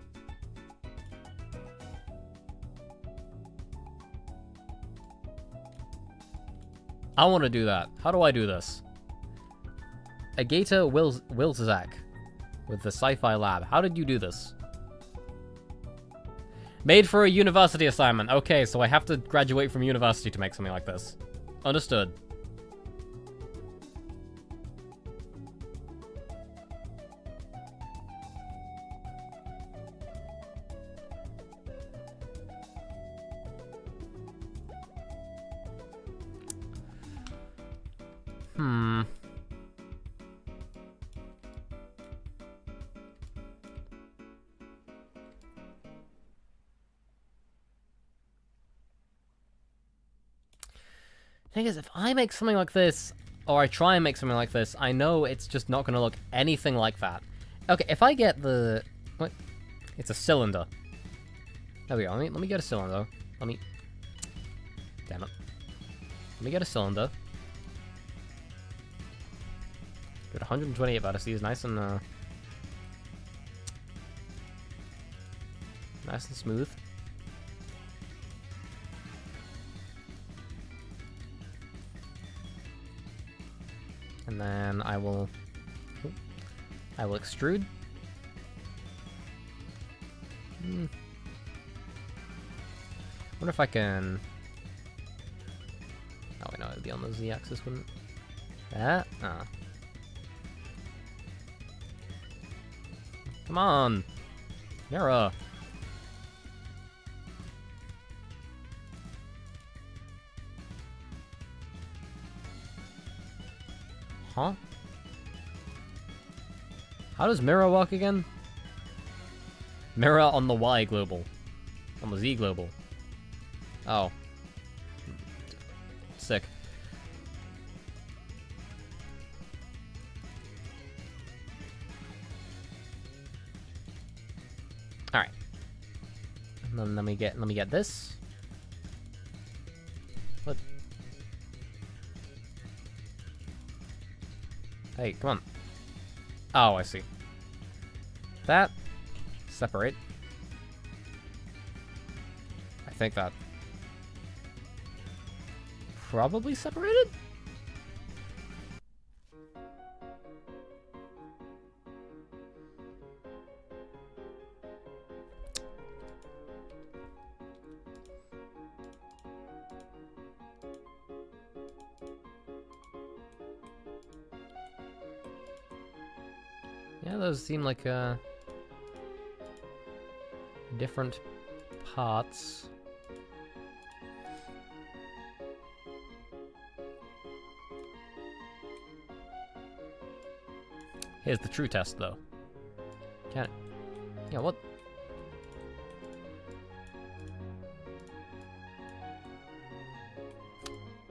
I want to do that. How do I do this? Agata Wilczak with the Sci-Fi Lab. How did you do this? Made for a university assignment. Okay, so I have to graduate from university to make something like this. Understood. Thing is, if I make something like this, or I try and make something like this, I know it's just not going to look anything like that. Okay, if I get the... What? It's a cylinder. There we go. Let me get a cylinder. Damn it. Let me get a cylinder. Got 128 vertices, nice and smooth. And then I will extrude. Wonder if I can... Oh, wait, no, it'd be on the Z-axis, wouldn't it? That? Ah. Come on! Mira! Huh? How does Mira work again? Mira on the Y global. On the Z global. Oh. Sick. Alright. And then let me get this. What? Hey, come on. Oh, I see. That. Separate. I think that. Probably separated? Yeah, those seem like different parts. Here's the true test, though. Can it? Yeah, what?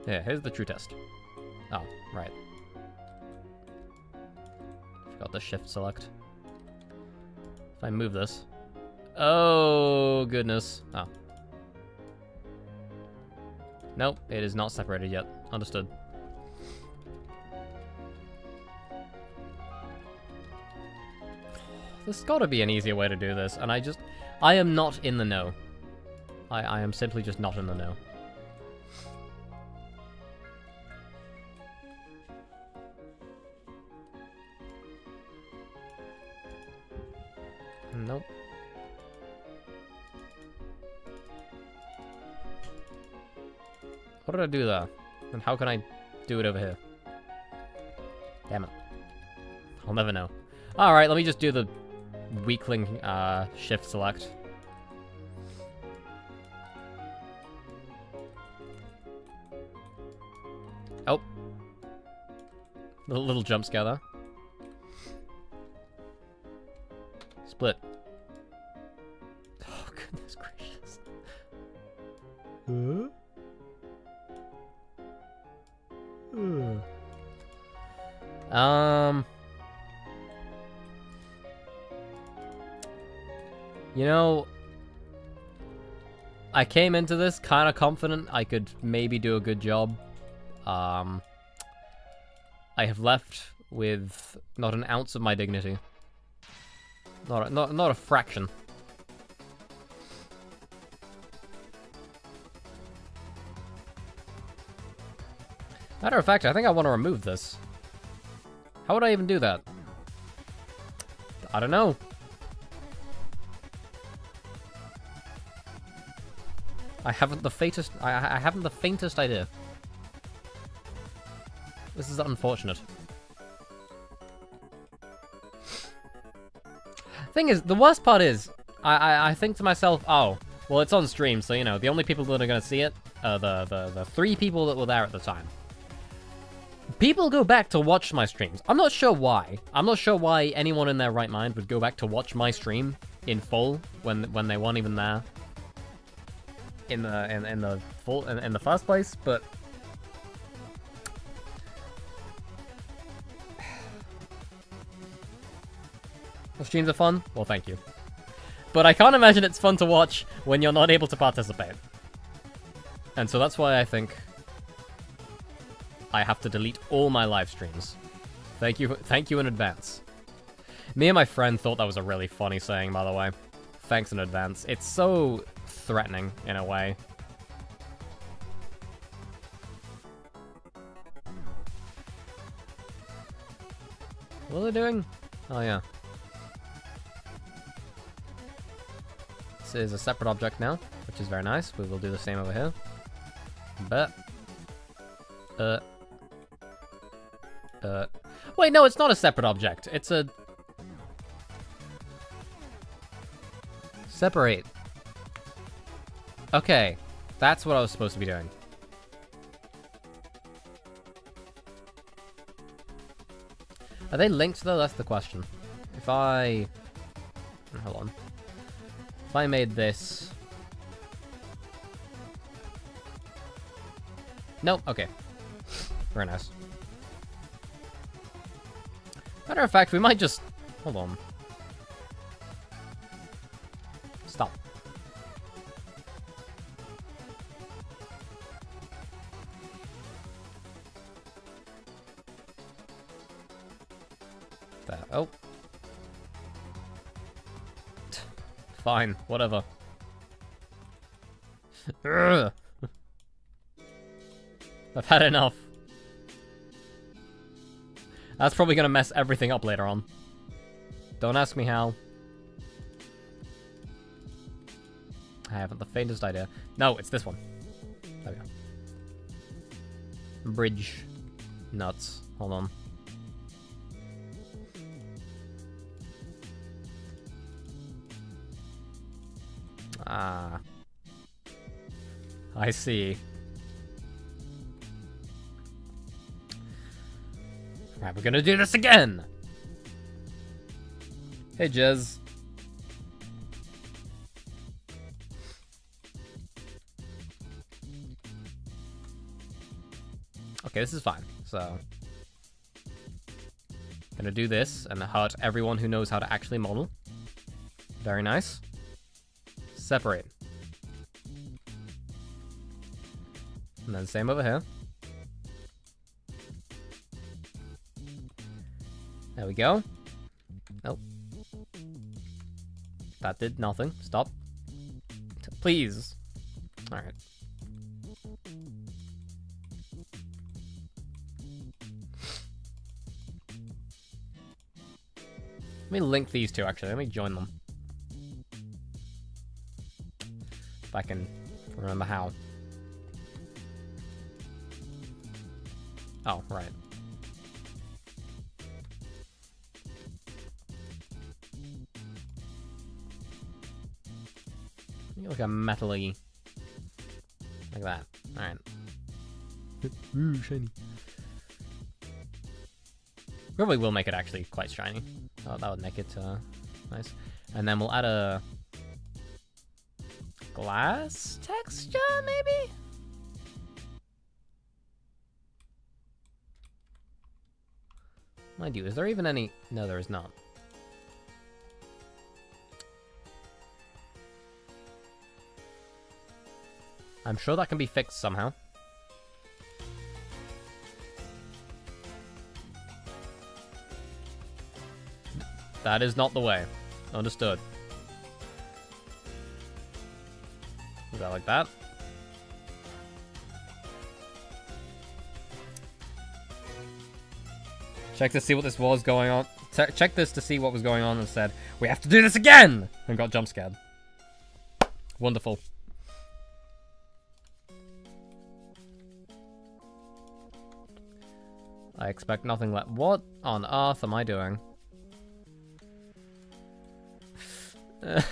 Yeah, here's the true test. Oh, right. Forgot the shift select. If I move this. Oh, goodness. Oh. Nope, it is not separated yet. Understood. There's gotta be an easier way to do this, and I am not in the know. I am simply just not in the know. Nope. What did I do there? And how can I do it over here? Damn it. I'll never know. Alright, let me just do the weakling shift select. Oh. Little jump scare there. Split. Oh, goodness gracious. Huh? You know, I came into this kind of confident I could maybe do a good job. I have left with not an ounce of my dignity. Not a fraction. Matter of fact, I think I want to remove this. How would I even do that? I don't know. I haven't the faintest idea. This is unfortunate. Thing is, the worst part is, I think to myself, oh, well, it's on stream, so, you know, the only people that are going to see it are the 3 people that were there at the time. People go back to watch my streams. I'm not sure why. I'm not sure why anyone in their right mind would go back to watch my stream in full when they weren't even there in the first place, but the streams are fun. Well, thank you. But I can't imagine it's fun to watch when you're not able to participate. And so that's why I think I have to delete all my live streams. Thank you in advance. Me and my friend thought that was a really funny saying, by the way. Thanks in advance. It's so threatening, in a way. What are they doing? Oh, yeah. This is a separate object now, which is very nice. We will do the same over here. But... Wait, no, it's not a separate object. It's a... Separate. Okay. That's what I was supposed to be doing. Are they linked, though? That's the question. If I... Hold on. If I made this... Nope, okay. Very nice. Matter of fact, we might just... Hold on. Stop. There. Oh. Fine, whatever. I've had enough. That's probably gonna mess everything up later on. Don't ask me how. I haven't the faintest idea. No, it's this one. There we go. Bridge. Nuts. Hold on. Ah. I see. Alright, we're gonna do this again! Hey, Jez. Okay, this is fine. So, gonna do this and hurt everyone who knows how to actually model. Very nice. Separate. And then same over here. There we go. Nope. That did nothing. Stop. Please. Alright. Let me link these two, actually. Let me join them. If I can remember how. Oh, right. Like a metally... like that. Alright. Ooh, shiny. Probably will make it actually quite shiny. Oh, that would make it nice. And then we'll add a glass texture, maybe? Mind you, is there even any... No, there is not. I'm sure that can be fixed somehow. That is not the way. Understood. Is that like that? Check to see what this was going on. Check this to see what was going on and said, we have to do this again! And got jump scared. Wonderful. I expect nothing less. What on earth am I doing?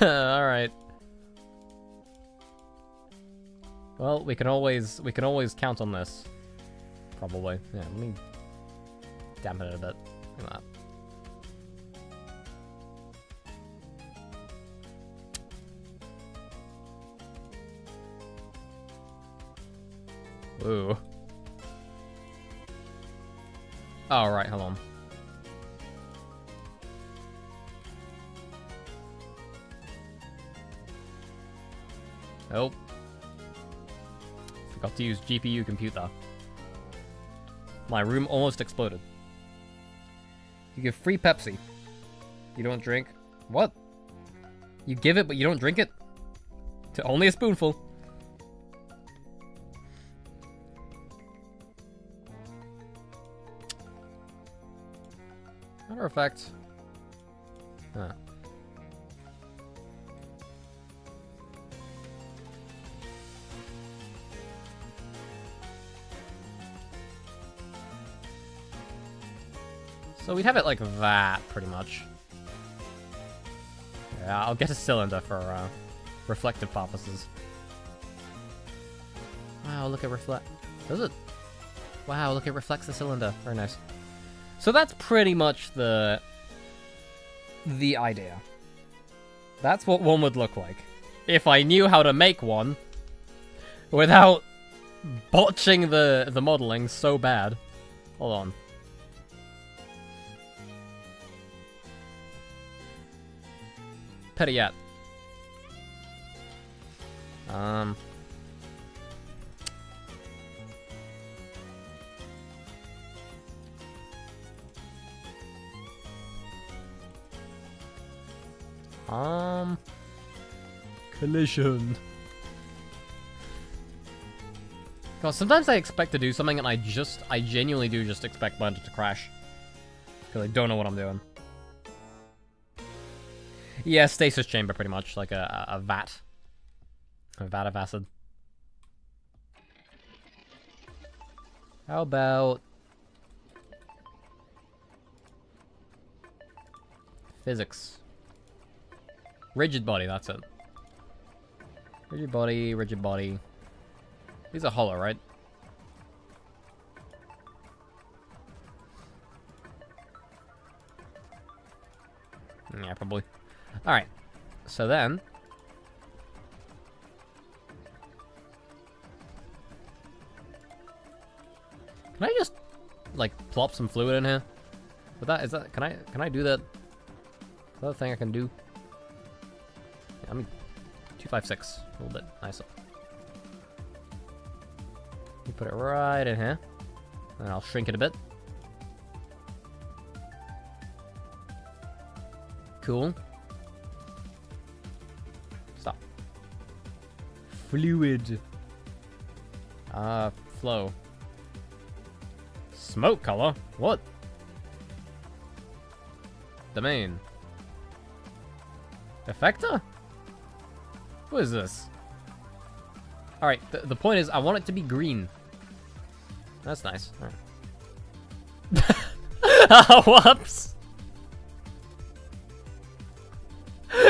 Alright. Well, we can always count on this. Probably. Yeah, let me dampen it a bit. Look at that. Ooh. Oh, right, hold on. Nope. Forgot to use GPU computer. My room almost exploded. You give free Pepsi. You don't drink. What? You give it, but you don't drink it? To only a spoonful. Matter of fact. Huh. So we'd have it like that, pretty much. Yeah, I'll get a cylinder for reflective purposes. Wow, look, it reflect. Does it? Wow, look, it reflects the cylinder. Very nice. So that's pretty much the idea. That's what one would look like. If I knew how to make one without botching the modeling so bad. Hold on. Better yet. Collision. God, sometimes I expect to do something and I genuinely do just expect Blender to crash. Because I don't know what I'm doing. Yeah, stasis chamber, pretty much. Like a vat. A vat of acid. How about... physics. Rigid body, that's it. Rigid body, rigid body. These are hollow, right? Yeah, probably. Alright. So then... Can I just, like, plop some fluid in here? Can I do that? Is that a thing I can do? Yeah, I mean, 256. A little bit nicer. You put it right in here. And I'll shrink it a bit. Cool. Stop. Fluid. Flow. Smoke color? What? Domain. Effector? What is this? Alright, the point is I want it to be green. That's nice. Alright. Oh, whoops!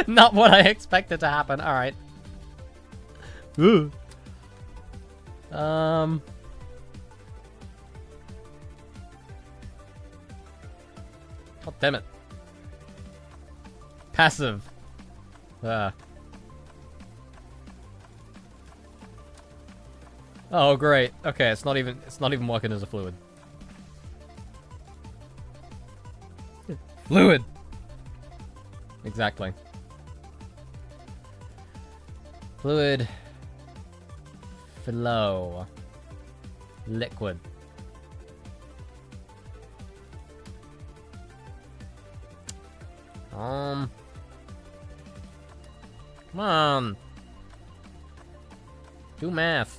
Not what I expected to happen. Alright. Ooh. God damn it. Passive. Oh great. Okay, it's not even working as a fluid. Fluid. Exactly. Fluid. Flow. Liquid. Come on. Do math.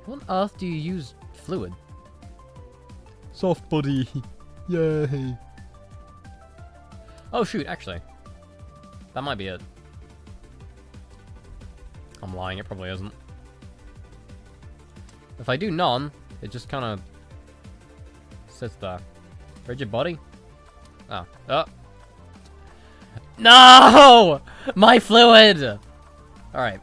What on earth do you use fluid? Soft body. Yay. Oh shoot, actually. That might be it. I'm lying, it probably isn't. If I do none, it just kind of sits there. Rigid body? Oh. Oh. No! My fluid! Alright.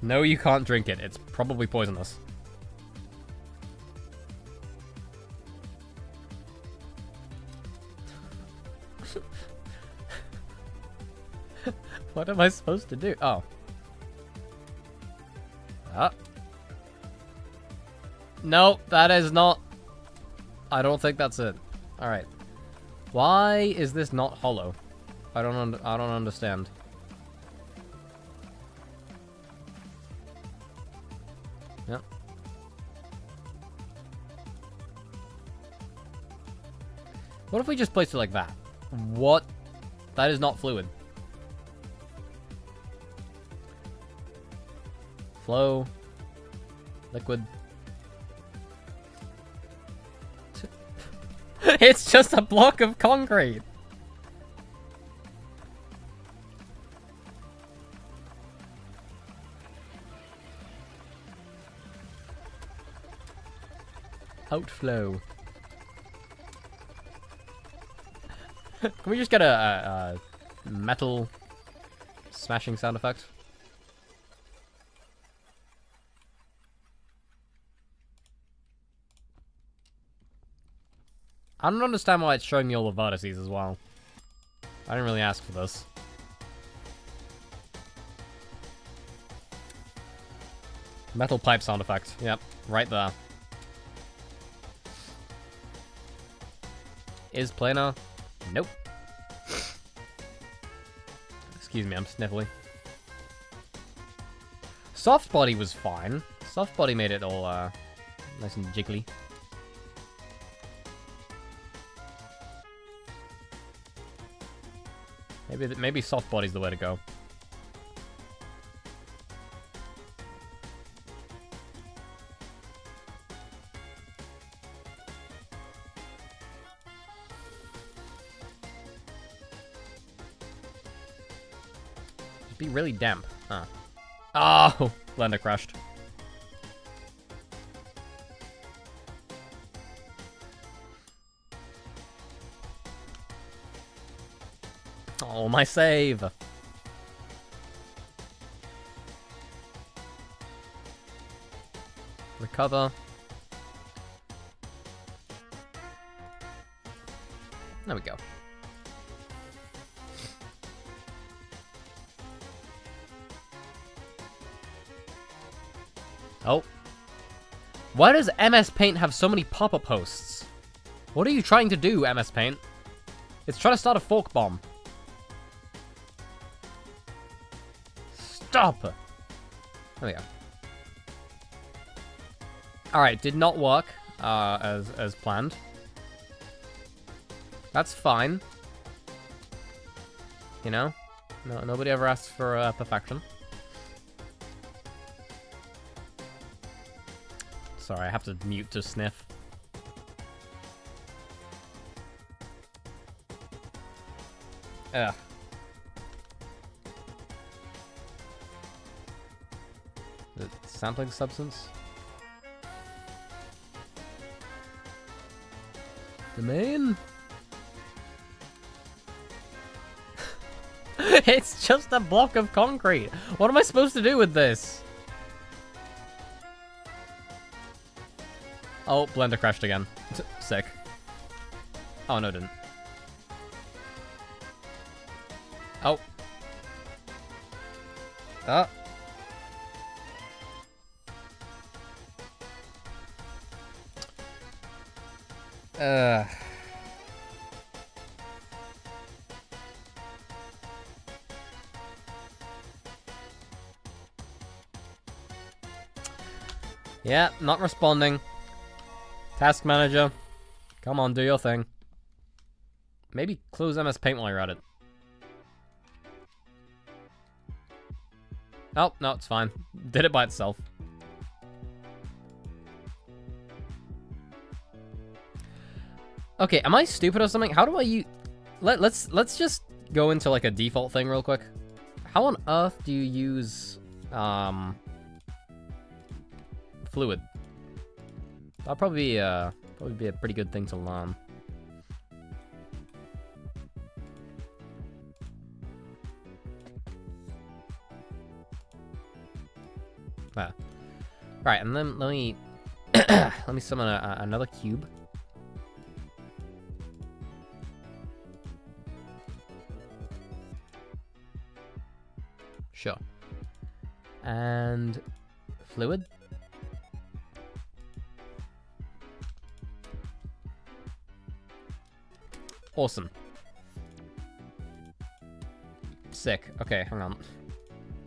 No, you can't drink it. It's probably poisonous. What am I supposed to do? Oh. No, that is not... I don't think that's it. Alright. Why is this not hollow? I don't understand. Yep. What if we just placed it like that? What? That is not fluid. Flow. Liquid. It's just a block of concrete. Outflow. Can we just get a metal smashing sound effect? I don't understand why it's showing me all the vertices as well. I didn't really ask for this. Metal pipe sound effect. Yep, right there. Is planar? Nope. Excuse me, I'm sniffly. Soft body was fine. Soft body made it all nice and jiggly. Maybe soft body's the way to go. Just be really damp. Huh. Oh! Blender crushed. Oh, my save. Recover. There we go. Oh. Why does MS Paint have so many pop-up hosts? What are you trying to do, MS Paint? It's trying to start a fork bomb. Stop! There we go. Alright, did not work as planned. That's fine. You know? No, nobody ever asks for perfection. Sorry, I have to mute to sniff. Ugh. The sampling substance? Domain? It's just a block of concrete. What am I supposed to do with this? Oh, Blender crashed again. Sick. Oh, no, it didn't. Oh. Oh. Yeah, not responding. Task manager. Come on, do your thing. Maybe close MS Paint while you're at it. Oh, no, it's fine. Did it by itself. Okay, am I stupid or something? How do I use... Let's just go into like a default thing real quick. How on earth do you use fluid? That'll probably be a pretty good thing to learn. Ah. Right, and then let me let me summon another cube. Sure. And fluid. Awesome. Sick. Okay, hang on.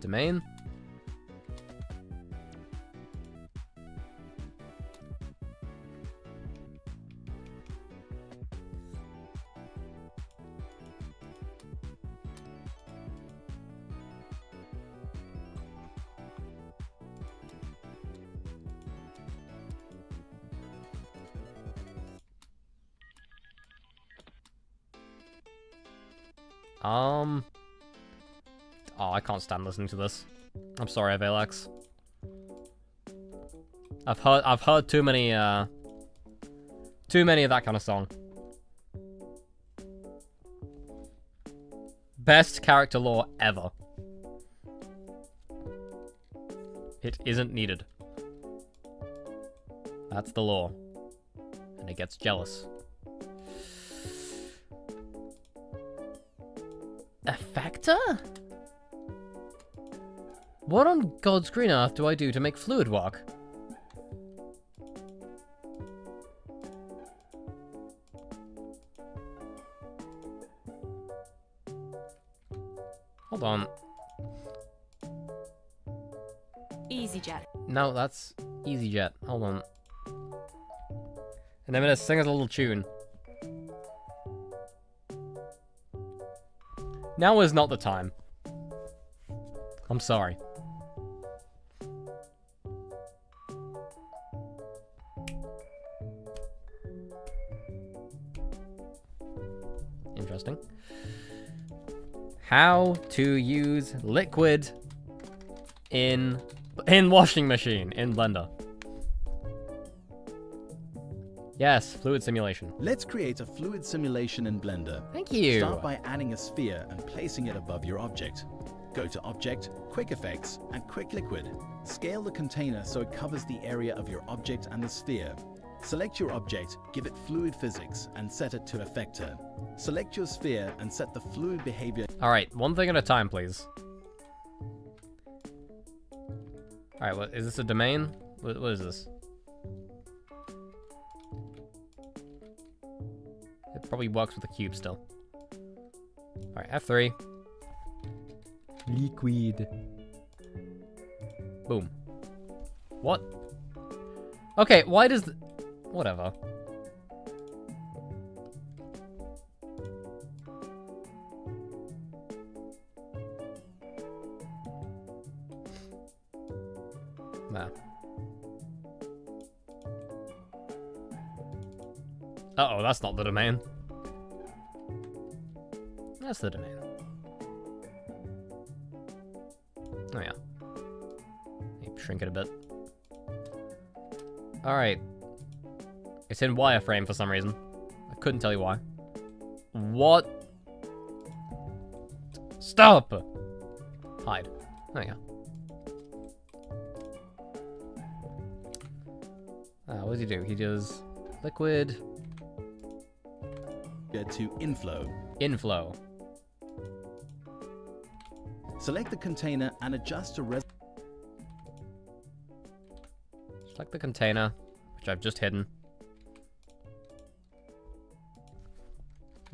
Domain. Oh, I can't stand listening to this. I'm sorry, Avalex. I've heard too many of that kind of song. Best character lore ever. It isn't needed. That's the law. And it gets jealous. Effector? What on God's green earth do I do to make fluid work? Hold on. EasyJet. No, that's EasyJet. Hold on. And I'm gonna sing us a little tune. Now is not the time. I'm sorry. Interesting. How to use liquid in washing machine in Blender. Yes, fluid simulation. Let's create a fluid simulation in Blender. Thank you. Start by adding a sphere and placing it above your object. Go to Object, Quick Effects, and Quick Liquid. Scale the container so it covers the area of your object and the sphere. Select your object, give it fluid physics, and set it to Effector. Select your sphere and set the fluid behavior. Alright, one thing at a time, please. Alright, what is this, a domain? What is this? It probably works with the cube still. Alright, F3. Liquid. Boom. What? Okay, why does the... Whatever. Nah. Uh-oh, that's not the domain. That's the domain. Oh yeah. Maybe shrink it a bit. Alright. It's in wireframe for some reason. I couldn't tell you why. What? Stop! Hide. There you go. What does he do? He does liquid. Get to Inflow. Inflow. Select the container and adjust to Select the container, which I've just hidden.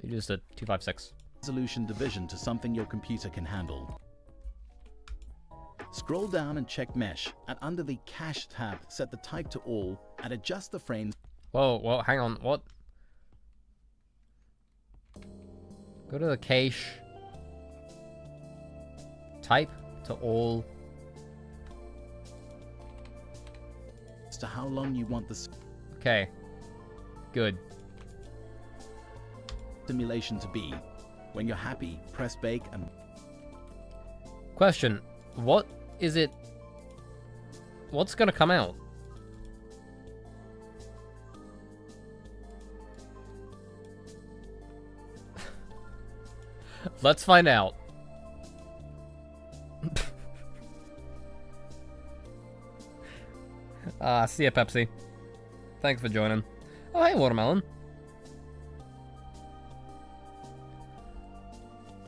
You just a 256. resolution division to something your computer can handle. Scroll down and check Mesh, and under the Cache tab, set the type to All, and adjust the frames. Whoa, hang on, what? Go to the cache. Type to All. As to how long you want the Okay. Good. simulation to be. When you're happy, press Bake and... Question. What is it... What's gonna come out? Let's find out. See ya, Pepsi. Thanks for joining. Oh, hey, Watermelon.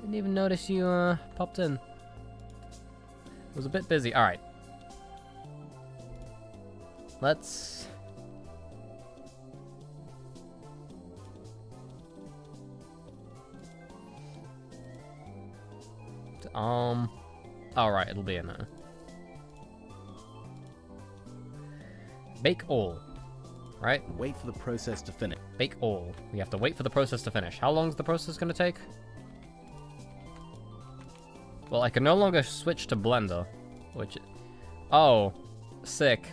Didn't even notice you, popped in. Was a bit busy. Alright. Let's... Alright, it'll be in there. Bake all. Right? wait for the process to finish. Bake all. We have to wait for the process to finish. How long is the process gonna take? Well, I can no longer switch to Blender, which... Oh, sick.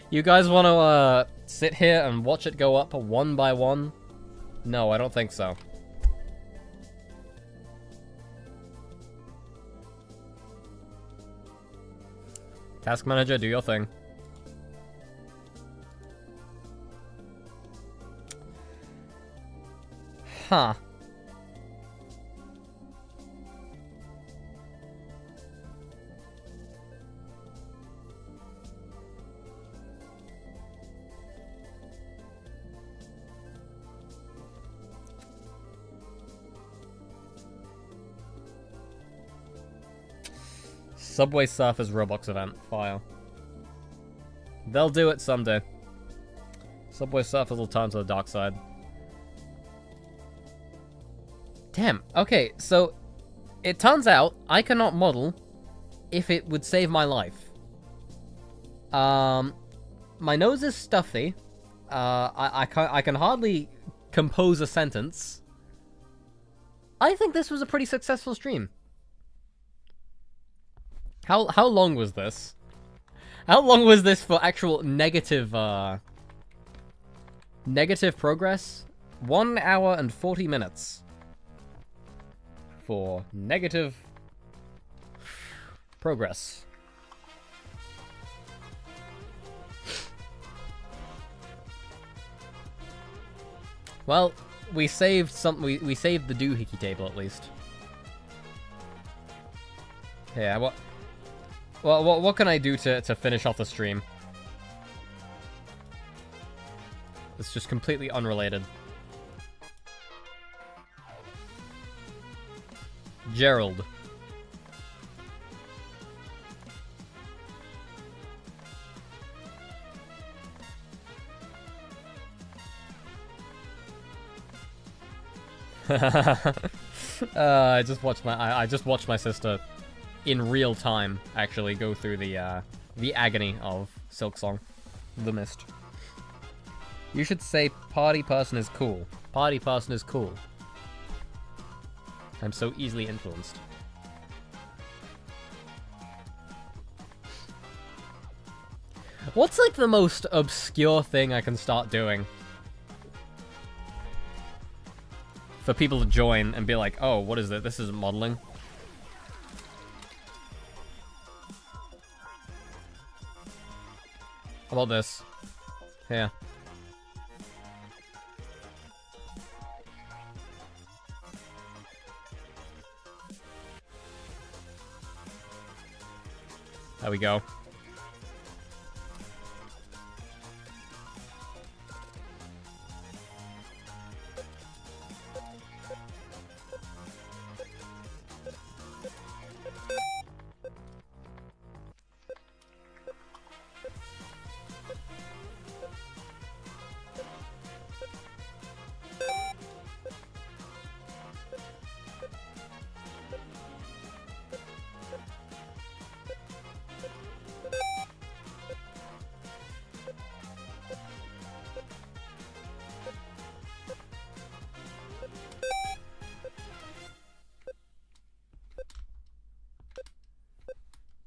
You guys want to, sit here and watch it go up one by one? No, I don't think so. Task Manager, do your thing. Huh. Subway Surfers Roblox event. Fire. They'll do it someday. Subway Surfers will turn to the dark side. Damn. Okay, so it turns out I cannot model if it would save my life. My nose is stuffy. I can hardly compose a sentence. I think this was a pretty successful stream. How long was this? How long was this for actual negative negative progress? 1 hour and 40 minutes. For negative progress. Well, we saved some. We saved the doohickey table at least. Yeah. What can I do to finish off the stream? It's just completely unrelated. Gerald. I just watched my sister in real time actually go through the agony of Silksong, The Mist. You should say party person is cool. Party person is cool. I'm so easily influenced. What's like the most obscure thing I can start doing? For people to join and be like, oh, what is it? This isn't modeling. How about this? Here. There we go.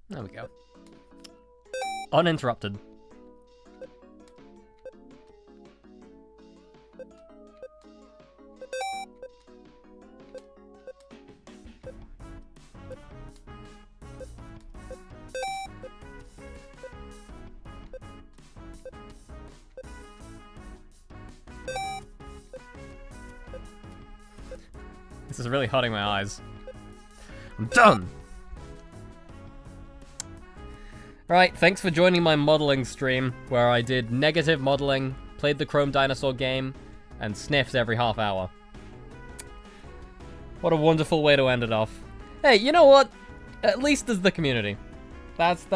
There we go. Uninterrupted. This is really hurting my eyes. I'm done! Right, thanks for joining my modeling stream, where I did negative modeling, played the Chrome Dinosaur game, and sniffed every half hour. What a wonderful way to end it off. Hey, you know what? At least there's the community. That's...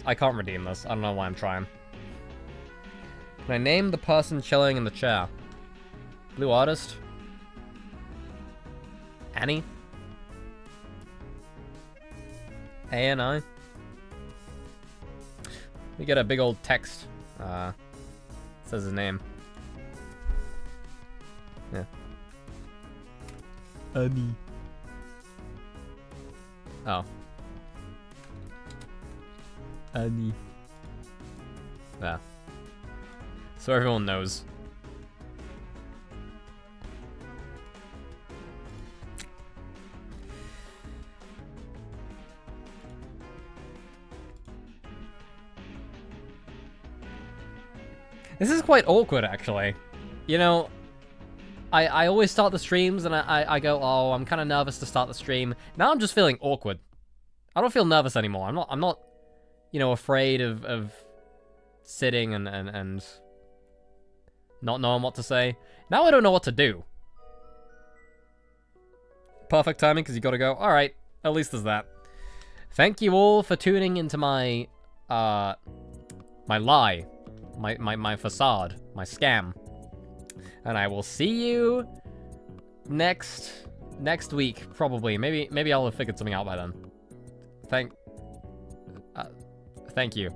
I can't redeem this. I don't know why I'm trying. Can I name the person chilling in the chair? Blue Artist? Annie? ANI? We get a big old text. Says his name. Yeah. Annie. Oh. Annie. Yeah. So everyone knows. This is quite awkward, actually. You know, I always start the streams and I go, oh, I'm kind of nervous to start the stream. Now I'm just feeling awkward. I don't feel nervous anymore. I'm not, you know, afraid of sitting and not knowing what to say. Now I don't know what to do. Perfect timing, because you gotta go. All right, at least there's that. Thank you all for tuning into my, my lie. My facade, my scam. And I will see you next week, probably. Maybe I'll have figured something out by then. Thank you.